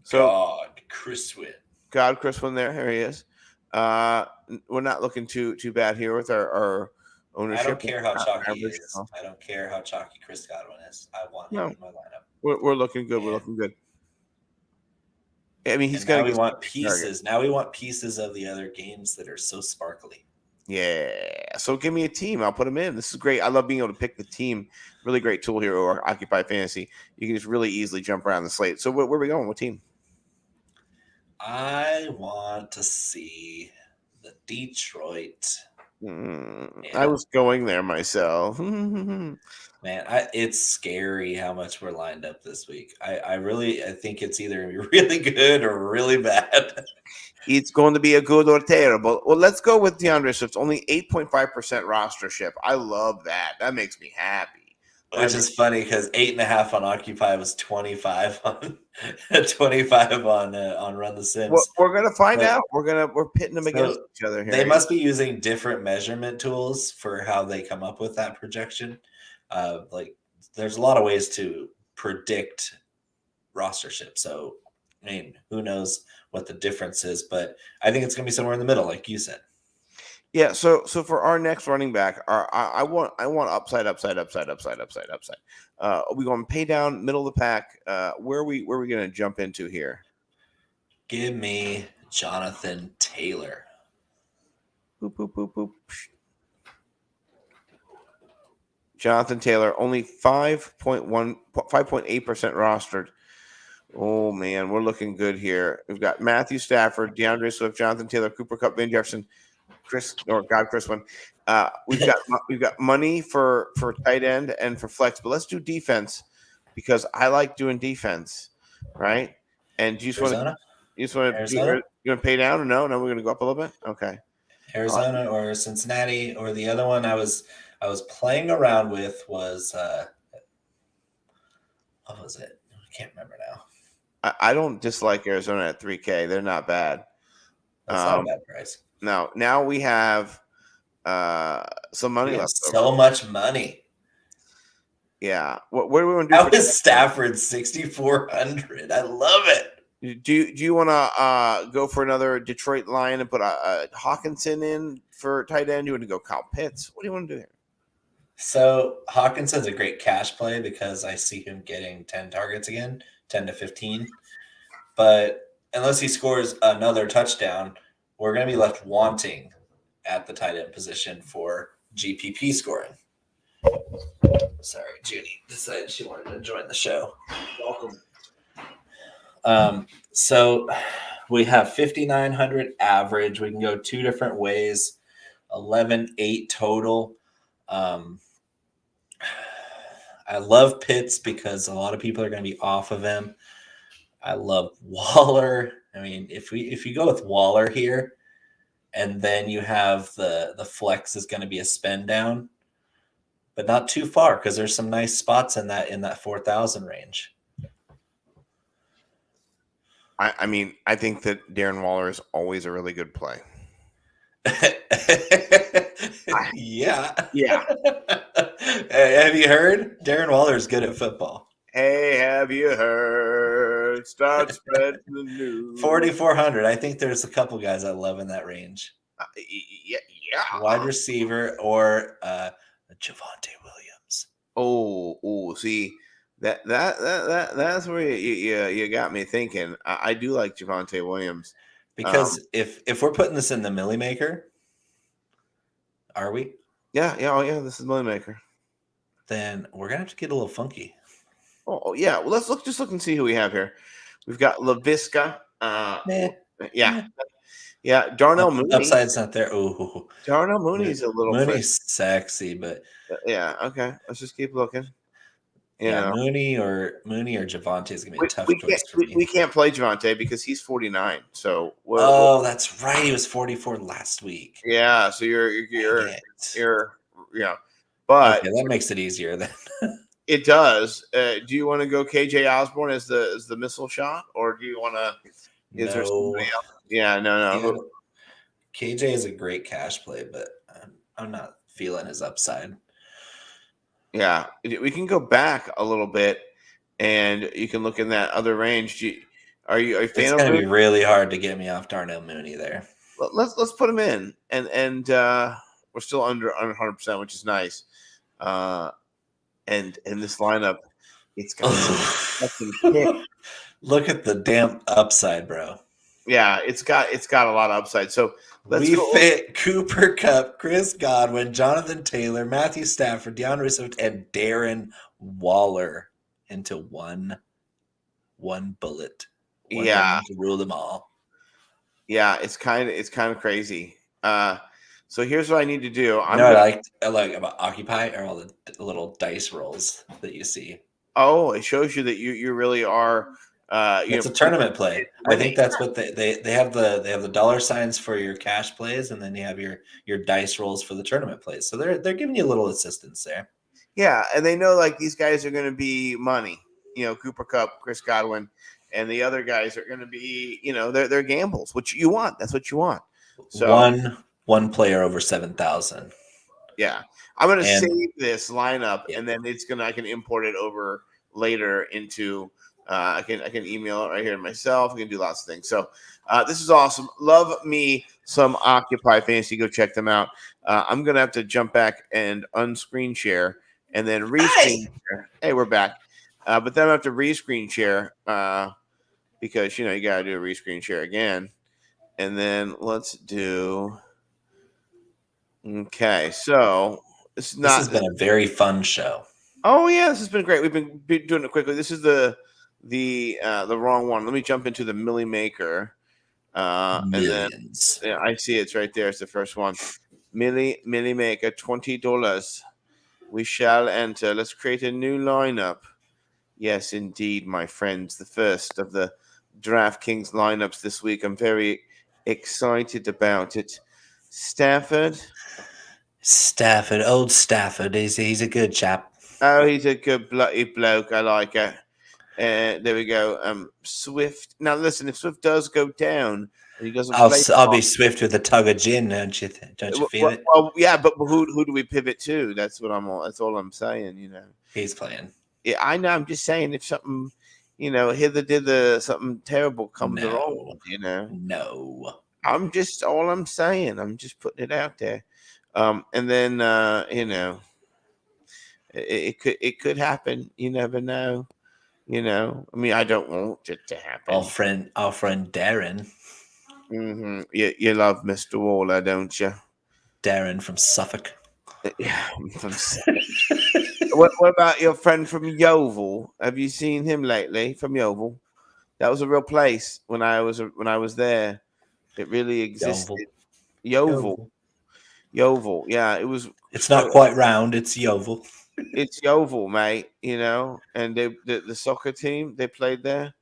[SPEAKER 3] So
[SPEAKER 8] Chris Wynn.
[SPEAKER 3] Chris Wynn there. Here he is. We're not looking too bad here with our ownership.
[SPEAKER 8] I don't care how chalky he is. I don't care how chalky Chris Godwin is. I want him in my lineup.
[SPEAKER 3] We're looking good. We're looking good. I mean, he's got.
[SPEAKER 8] We want pieces. Now we want pieces of the other games that are so sparkly.
[SPEAKER 3] Yeah. So give me a team. I'll put them in. This is great. I love being able to pick the team. Really great tool here, or Occupy Fantasy. You can just really easily jump around the slate. So where are we going? What team?
[SPEAKER 8] I want to see the Detroit.
[SPEAKER 3] I was going there myself.
[SPEAKER 8] Man, it's scary how much we're lined up this week. I think it's either really good or really bad.
[SPEAKER 3] It's going to be a good or terrible. Well, let's go with DeAndre Swift. Only 8.5% rostership. I love that. That makes me happy.
[SPEAKER 8] Which is funny because 8.5 on Occupy was 25 on Run the Sims.
[SPEAKER 3] Well, we're gonna find out. We're pitting them against each other here.
[SPEAKER 8] They must be using different measurement tools for how they come up with that projection. There's a lot of ways to predict rostership. So, I mean, who knows what the difference is? But I think it's gonna be somewhere in the middle, like you said.
[SPEAKER 3] Yeah, so for our next running back, I want upside. Are we going to pay down, middle of the pack? Where are we going to jump into here?
[SPEAKER 8] Give me Jonathan Taylor.
[SPEAKER 3] Boop, boop, boop, boop. Jonathan Taylor, only 5.8% rostered. Oh man, we're looking good here. We've got Matthew Stafford, DeAndre Swift, Jonathan Taylor, Cooper Kupp, Van Jefferson. Chris Wynn. We've got money for tight end and for flex, but let's do defense because I like doing defense, right? And do you just want to pay down or no? No, we're going to go up a little bit. Okay.
[SPEAKER 8] Arizona or Cincinnati or the other one I was playing around with was what was it? I can't remember now.
[SPEAKER 3] I don't dislike Arizona at 3K. They're not bad.
[SPEAKER 8] That's not a bad price.
[SPEAKER 3] Now we have some money left.
[SPEAKER 8] So much money.
[SPEAKER 3] Yeah. What do we want to do?
[SPEAKER 8] How is Stafford 6,400? I love it.
[SPEAKER 3] Do you want to go for another Detroit Lion and put a Hawkinson in for tight end? You want to go Kyle Pitts? What do you want to do here?
[SPEAKER 8] So Hawkinson's a great cash play because I see him getting 10 targets again, 10 to 15. But unless he scores another touchdown, we're going to be left wanting at the tight end position for GPP scoring. Sorry, Judy decided she wanted to join the show.
[SPEAKER 3] Welcome.
[SPEAKER 8] So we have 5,900 average. We can go two different ways. 11.8 total. I love Pitts because a lot of people are going to be off of him. I love Waller. I mean, if you go with Waller here, and then you have the flex is going to be a spend down, but not too far because there's some nice spots in that 4,000 range.
[SPEAKER 3] I mean, I think that Darren Waller is always a really good play.
[SPEAKER 8] Yeah.
[SPEAKER 3] Have
[SPEAKER 8] you heard? Darren Waller's good at football.
[SPEAKER 3] Hey, have you heard? Start spreading the news.
[SPEAKER 8] 4,400. I think there's a couple guys I love in that range.
[SPEAKER 3] Yeah.
[SPEAKER 8] Wide receiver or Javonte Williams.
[SPEAKER 3] Oh, see that's where you got me thinking. I do like Javonte Williams
[SPEAKER 8] because if we're putting this in the Millie Maker, are we?
[SPEAKER 3] Yeah. This is Millie Maker.
[SPEAKER 8] Then we're gonna have to get a little funky.
[SPEAKER 3] Oh yeah. Well, let's look and see who we have here. We've got LaVisca. Yeah. Darnell Mooney.
[SPEAKER 8] Upside's not there. Oh,
[SPEAKER 3] Darnell Mooney's a little.
[SPEAKER 8] Mooney's sexy, but
[SPEAKER 3] yeah. Okay, let's just keep looking.
[SPEAKER 8] Mooney or Javonte is gonna be a tough choice for me.
[SPEAKER 3] We can't play Javonte because he's 49. So
[SPEAKER 8] that's right. He was 44 last week.
[SPEAKER 3] Yeah. So you're but
[SPEAKER 8] okay, that makes it easier then.
[SPEAKER 3] It does. Do you want to go KJ Osborne as the missile shot, or do you want to? Is there somebody else? Yeah, no.
[SPEAKER 8] KJ is a great cash play, but I'm not feeling his upside.
[SPEAKER 3] Yeah, we can go back a little bit, and you can look in that other range. Are you a fan? It's
[SPEAKER 8] going to be really hard to get me off Darnell Mooney there.
[SPEAKER 3] Let's put him in, and we're still under 100%, which is nice. And this lineup, it's got some kick.
[SPEAKER 8] Look at the damn upside, bro.
[SPEAKER 3] Yeah, it's got a lot of upside. So
[SPEAKER 8] we fit Cooper Kupp, Chris Godwin, Jonathan Taylor, Matthew Stafford, DeAndre Swift, and Darren Waller into one bullet. One to rule them all.
[SPEAKER 3] Yeah, it's kind of crazy. So here's what I need to do.
[SPEAKER 8] I like about Occupy are all the little dice rolls that you see.
[SPEAKER 3] Oh, it shows you that you really are.
[SPEAKER 8] It's a tournament play. I think that's what they have the dollar signs for your cash plays, and then you have your dice rolls for the tournament plays. So they're giving you a little assistance there.
[SPEAKER 3] Yeah, and they know like these guys are going to be money. Cooper Kupp, Chris Godwin, and the other guys are going to be they're gambles, which you want. That's what you want. So
[SPEAKER 8] one player over 7,000.
[SPEAKER 3] Yeah, I'm going to save this lineup, and then I can import it over later into. I can email it right here to myself. I can do lots of things. So this is awesome. Love me some Occupy Fantasy. Go check them out. I'm gonna have to jump back and unscreen share and then rescreen share. Hey, we're back. But then I have to rescreen share because you gotta do a rescreen share again. And then let's do. Okay, so this has
[SPEAKER 8] been a very fun show.
[SPEAKER 3] Oh yeah, this has been great. We've been doing it quickly. This is the wrong one. Let me jump into the Millie Maker.
[SPEAKER 8] Millions.
[SPEAKER 3] And then I see it's right there. It's the first one. Millie Maker, $20. We shall enter. Let's create a new lineup. Yes, indeed, my friends. The first of the DraftKings lineups this week. I'm very excited about it. Stafford,
[SPEAKER 8] old Stafford. He's a good chap.
[SPEAKER 3] Oh, he's a good bloody bloke. I like it. There we go. Swift. Now, listen. If Swift does go down, and he doesn't.
[SPEAKER 8] I'll be Swift with a tug of gin. Don't you feel it?
[SPEAKER 3] Well, yeah, but who do we pivot to? That's what That's all I'm saying.
[SPEAKER 8] He's playing.
[SPEAKER 3] Yeah, I know. I'm just saying if something, hither something terrible comes along.
[SPEAKER 8] No.
[SPEAKER 3] I'm saying. I'm just putting it out there. And then it could happen. You never know. You know, I mean, I don't want it to happen.
[SPEAKER 8] Our friend Darren.
[SPEAKER 3] You love Mr. Waller, don't you?
[SPEAKER 8] Darren from Suffolk.
[SPEAKER 3] Yeah. What about your friend from Yeovil? Have you seen him lately from Yeovil? That was a real place when I was there. It really existed. Yeovil. Yeah, it was.
[SPEAKER 8] It's not quite round. It's Yeovil.
[SPEAKER 3] It's Yeovil, mate. You know, and the soccer team they played there.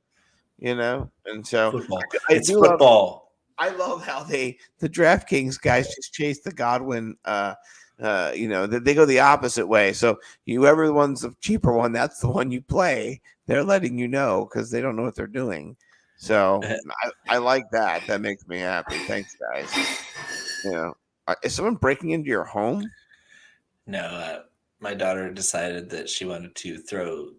[SPEAKER 3] You know, and so
[SPEAKER 8] Football.
[SPEAKER 3] I
[SPEAKER 8] It's
[SPEAKER 3] do
[SPEAKER 8] football.
[SPEAKER 3] I love how the DraftKings guys just chase the Godwin. You know, they go the opposite way. So whoever the one's the cheaper one, that's the one you play. They're letting you know because they don't know what they're doing. So I like that. That makes me happy. Thanks, guys. You know, is someone breaking into your home?
[SPEAKER 8] No, my daughter decided that she wanted to throw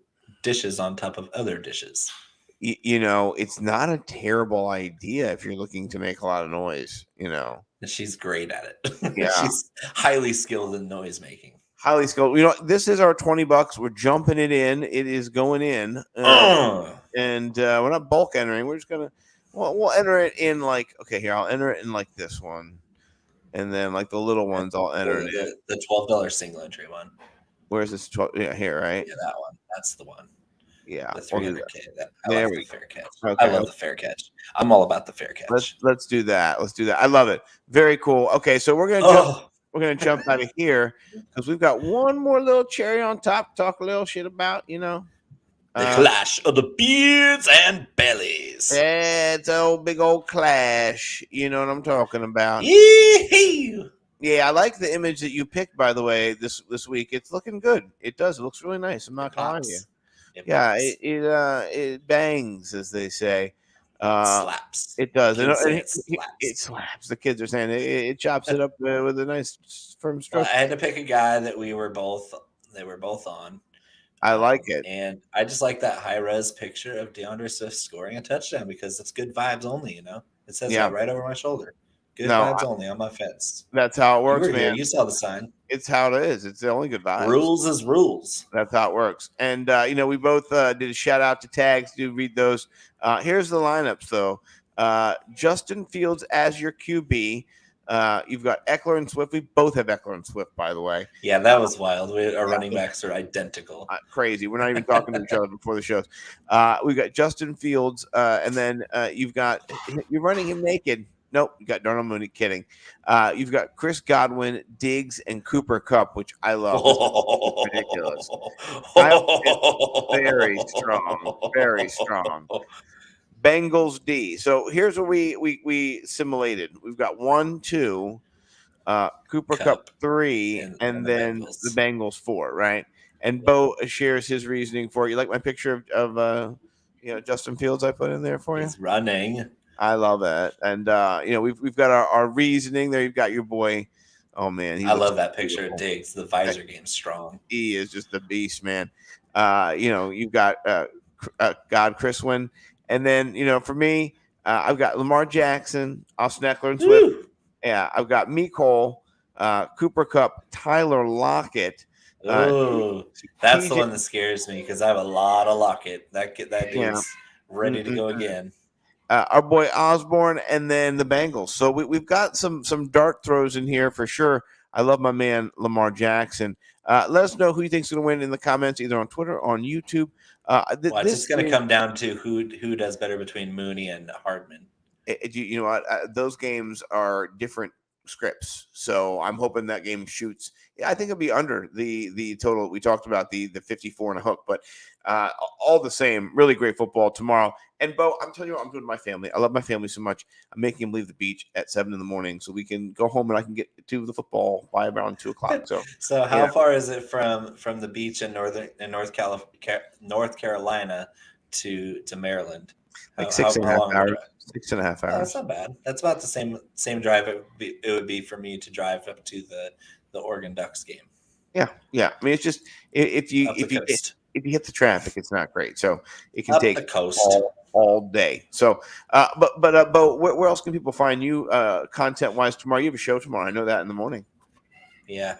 [SPEAKER 8] dishes on top of other dishes.
[SPEAKER 3] You know, it's not a terrible idea if you're looking to make a lot of noise. You know,
[SPEAKER 8] and she's great at it.
[SPEAKER 3] Yeah.
[SPEAKER 8] She's highly skilled in noise making.
[SPEAKER 3] Highly skilled. You know, this is our $20. We're jumping it in. It is going in, and we're not bulk entering. We're just gonna. We'll enter it in like. Okay, here I'll enter it in like this one, and then like the little ones I'll enter it in.
[SPEAKER 8] The $12 single entry one.
[SPEAKER 3] Where's this? 12? Yeah, here, right?
[SPEAKER 8] Yeah, that one. That's the one.
[SPEAKER 3] Yeah,
[SPEAKER 8] the 300K.
[SPEAKER 3] There
[SPEAKER 8] love
[SPEAKER 3] we
[SPEAKER 8] the fair catch.
[SPEAKER 3] Okay.
[SPEAKER 8] I love the fair catch. I'm all about the fair catch.
[SPEAKER 3] Let's do that. Let's do that. I love it. Very cool. Okay, so we're gonna jump out of here because we've got one more little cherry on top. Talk a little shit about, you know,
[SPEAKER 8] the clash of the beards and bellies.
[SPEAKER 3] It's a big old clash. You know what I'm talking about?
[SPEAKER 8] Yee-hee!
[SPEAKER 3] Yeah, I like the image that you picked. By the way, this week, it's looking good. It does. It looks really nice. I'm not gonna lie to you. It bangs, as they say.
[SPEAKER 8] Slaps.
[SPEAKER 3] It does.
[SPEAKER 8] Slaps.
[SPEAKER 3] It slaps. The kids are saying it chops it up with a nice firm stroke.
[SPEAKER 8] I had to pick a guy that they were both on.
[SPEAKER 3] I like it.
[SPEAKER 8] And I just like that high res picture of DeAndre Swift scoring a touchdown because it's good vibes only, you know? It says that right over my shoulder. Good vibes only on my fence.
[SPEAKER 3] That's how it works, man.
[SPEAKER 8] Here. You saw the sign.
[SPEAKER 3] It's how it is. It's the only good vibes.
[SPEAKER 8] Rules is rules.
[SPEAKER 3] That's how it works. And, you know, we both did a shout out to tags. Do read those. Here's the lineups, though. Justin Fields as your QB. You've got Eckler and Swift. We both have Eckler and Swift, by the way.
[SPEAKER 8] Yeah, that was wild. Our running backs are identical.
[SPEAKER 3] Crazy. We're not even talking to each other before the shows. We've got Justin Fields, and then you're running him naked. Nope, you got Darnell Mooney. Kidding. You've got Chris Godwin, Diggs, and Cooper Kupp, which I love. It's ridiculous. Very strong. Very strong. Bengals D. So here's what we simulated. We've got 1, 2, Cooper Kupp 3, and then the Bengals 4, right? And Bo shares his reasoning for it. You like my picture of Justin Fields I put in there for you?
[SPEAKER 8] He's running.
[SPEAKER 3] I love that. And we've got our reasoning there. You've got your boy. Oh man,
[SPEAKER 8] I love that picture of Diggs. The visor game's strong.
[SPEAKER 3] He is just a beast, man. You've got Chriswin. And then, for me, I've got Lamar Jackson, Austin Eckler, and Swift.
[SPEAKER 8] Woo!
[SPEAKER 3] Yeah, I've got Mecole, Cooper Kupp, Tyler Lockett.
[SPEAKER 8] That's the one that scares me because I have a lot of Lockett. That dude's ready to go again.
[SPEAKER 3] Our boy Osborne, and then the Bengals. So we've got some dart throws in here for sure. I love my man Lamar Jackson. Let us know who you think's going to win in the comments, either on Twitter or on YouTube.
[SPEAKER 8] It's just going to come down to who does better between Mooney and Hardman.
[SPEAKER 3] You know what? Those games are different scripts, so I'm hoping that game shoots. Yeah, I think it'll be under the total we talked about, the 54 and a hook. But all the same, really great football tomorrow. And Bo, I'm telling you what I'm doing to my family. I love my family so much. I'm making them leave the beach at 7 a.m. so we can go home and I can get to the football by around 2:00.
[SPEAKER 8] So how far is it from the beach in North Carolina to Maryland?
[SPEAKER 3] Like 6.5 hours. 6.5 hours.
[SPEAKER 8] Oh, that's not bad. That's about the same drive it would be for me to drive up to the Oregon Ducks game.
[SPEAKER 3] Yeah. I mean, it's just if you hit the traffic, it's not great. So it can take
[SPEAKER 8] the coast
[SPEAKER 3] all day. So, but Bo, where else can people find you content wise tomorrow? You have a show tomorrow. I know that in the morning.
[SPEAKER 8] Yeah,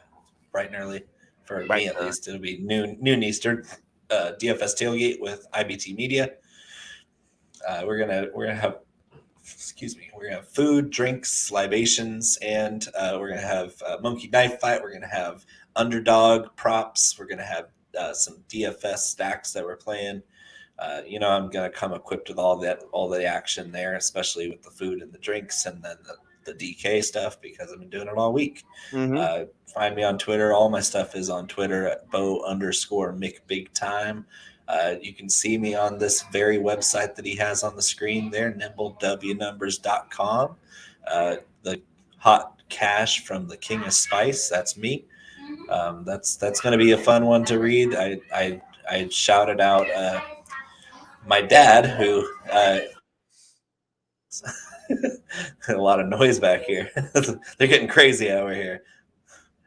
[SPEAKER 8] bright and early for me at least. It'll be noon Eastern. DFS tailgate with IBT Media. We're gonna have food, drinks, libations, and we're gonna have monkey knife fight. We're gonna have underdog props. We're gonna have some DFS stacks that we're playing. I'm gonna come equipped with all the action there, especially with the food and the drinks, and then the DK stuff because I've been doing it all week.
[SPEAKER 3] Mm-hmm.
[SPEAKER 8] Find me on Twitter. All my stuff is on Twitter at Bo_McBigTime. You can see me on this very website that he has on the screen there, nimblewnumbers.com. The hot cash from the King of Spice, that's me. That's going to be a fun one to read. I shouted out my dad, who a lot of noise back here. They're getting crazy over here.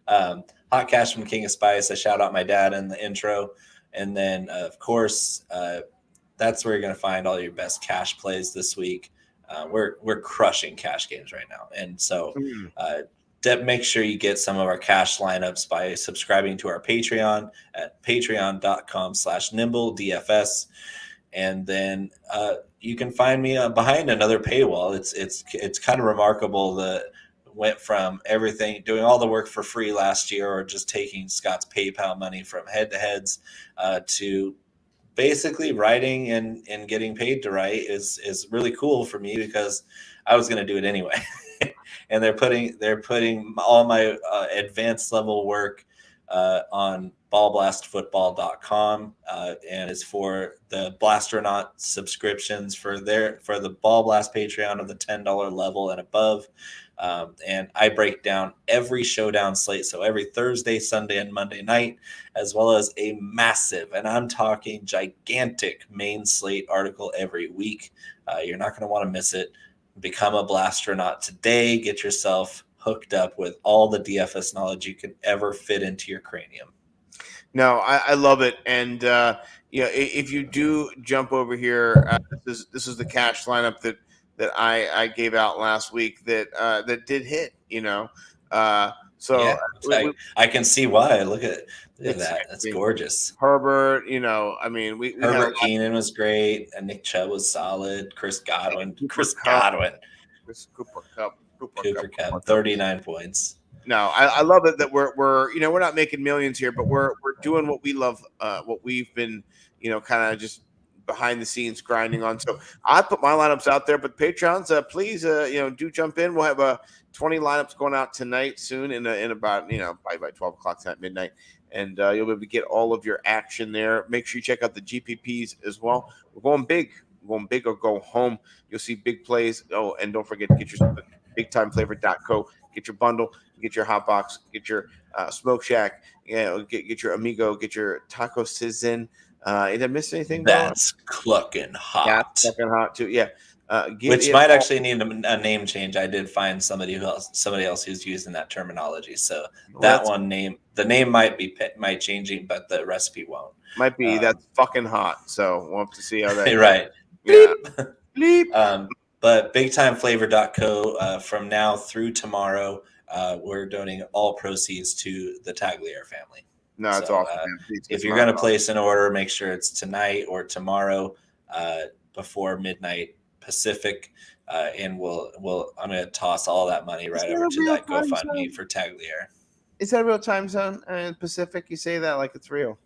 [SPEAKER 8] Hot cash from King of Spice. I shout out my dad in the intro. And then, of course, that's where you're going to find all your best cash plays this week. We're crushing cash games right now. And so make sure you get some of our cash lineups by subscribing to our Patreon at patreon.com/nimbledfs. And then you can find me behind another paywall. It's kind of remarkable that went from everything, doing all the work for free last year, or just taking Scott's PayPal money from head-to-heads to basically writing and getting paid to write is really cool for me because I was going to do it anyway. And they're putting all my advanced level work on ballblastfootball.com, and it's for the Blasternaut subscriptions for the Ball Blast Patreon of the $10 level and above. And I break down every showdown slate, so every Thursday, Sunday, and Monday night, as well as a massive, and I'm talking gigantic, main slate article every week. You're not going to want to miss it. Become a Blasternaut today. Get yourself hooked up with all the DFS knowledge you can ever fit into your cranium.
[SPEAKER 3] No, I love it. And if you do jump over here, this is the cash lineup that I gave out last week that did hit. So
[SPEAKER 8] yeah, I can see why. Look at that. That's gorgeous.
[SPEAKER 3] Herbert, we
[SPEAKER 8] Herbert Keenan was great, and Nick Chubb was solid. Cooper Kupp, 39 points.
[SPEAKER 3] No, I love it that we're not making millions here, but we're doing what we love, what we've been, kind of just behind the scenes grinding on. So I put my lineups out there, but Patrons, please, do jump in. We'll have 20 lineups going out tonight soon in about, probably by 12 o'clock tonight, midnight. And you'll be able to get all of your action there. Make sure you check out the GPPs as well. We're going big. We're going big or go home. You'll see big plays. Oh, and don't forget to get your bigtimeflavor.co. Get your bundle, get your hot box, get your Smoke Shack, get your Amigo, get your Taco Citizen. Did I miss anything?
[SPEAKER 8] That's clucking hot.
[SPEAKER 3] That's clucking hot too. Yeah.
[SPEAKER 8] Which might actually need a name change. I did find somebody else who's using that terminology. So the name might changing, but the recipe won't.
[SPEAKER 3] Might be that's fucking hot. So we'll have to see how that.
[SPEAKER 8] Right.
[SPEAKER 3] Yeah. Bleep.
[SPEAKER 8] But bigtimeflavor.co from now through tomorrow, we're donating all proceeds to the Tagliere family.
[SPEAKER 3] No, it's awesome.
[SPEAKER 8] If you're going to place an order, make sure it's tonight or tomorrow before midnight Pacific, and I'm going to toss all that money right over to that GoFundMe for Tagliere.
[SPEAKER 3] Is that a real time zone in Pacific? You say that like it's real.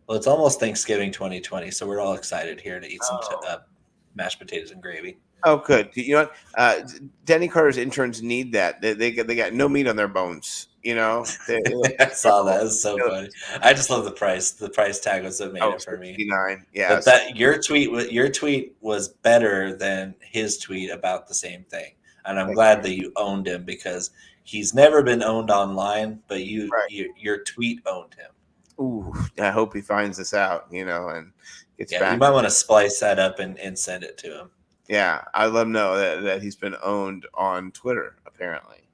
[SPEAKER 8] Well, it's almost Thanksgiving 2020, so we're all excited here to eat some mashed potatoes and gravy.
[SPEAKER 3] Oh, good. You know what? Denny Carter's interns need that. They got no meat on their bones.
[SPEAKER 8] I saw that. It's so funny. I just love the price. The price tag was what made it for me.
[SPEAKER 3] $69. Yeah.
[SPEAKER 8] But your tweet was better than his tweet about the same thing, and I'm glad that you owned him because he's never been owned online, but your tweet owned him.
[SPEAKER 3] Ooh, I hope he finds this out. And gets back.
[SPEAKER 8] You might want to splice that up and send it to him.
[SPEAKER 3] Yeah, I let him know that he's been owned on Twitter, apparently.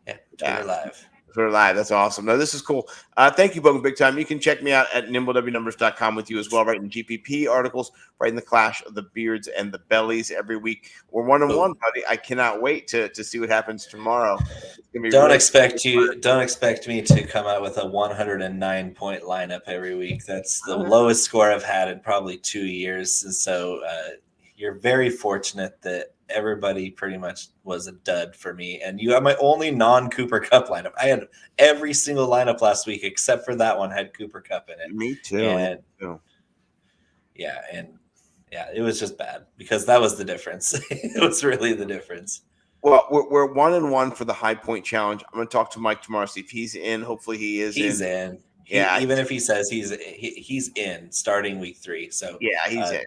[SPEAKER 8] Yeah, Twitter Live.
[SPEAKER 3] Sort of live. That's awesome. No, this is cool. Thank you, Bogan Big Time. You can check me out at nimblewnumbers.com with you as well, writing GPP articles, writing the Clash of the Beards and the Bellies every week. We're 1-1, buddy. I cannot wait to see what happens tomorrow. It's gonna be
[SPEAKER 8] Don't
[SPEAKER 3] really
[SPEAKER 8] expect me to come out with a 109-point lineup every week. That's the lowest score I've had in probably 2 years. And so you're very fortunate that everybody pretty much was a dud for me. And you have my only non-Cooper Cup lineup. I had every single lineup last week except for that one had Cooper Cup in it.
[SPEAKER 3] Me too.
[SPEAKER 8] And it was just bad because that was the difference. It was really the difference.
[SPEAKER 3] Well, we're 1-1 for the High Point Challenge. I'm going to talk to Mike tomorrow, see if he's in. Hopefully he is in.
[SPEAKER 8] He's in. Even if he says he's in starting week 3. So
[SPEAKER 3] yeah, he's in.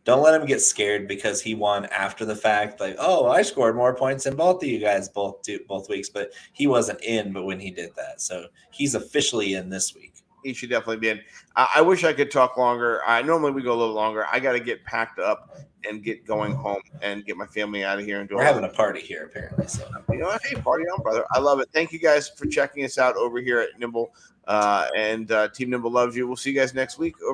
[SPEAKER 8] Don't let him get scared because he won after the fact. Like, oh, I scored more points than both of you guys both weeks, but he wasn't in. But when he did that, so he's officially in this week.
[SPEAKER 3] He should definitely be in. I wish I could talk longer. Normally we go a little longer. I got to get packed up and get going home and get my family out of here. And
[SPEAKER 8] we're having a party here apparently. So
[SPEAKER 3] you know what? Hey, party on, brother! I love it. Thank you guys for checking us out over here at Nimble, and Team Nimble loves you. We'll see you guys next week.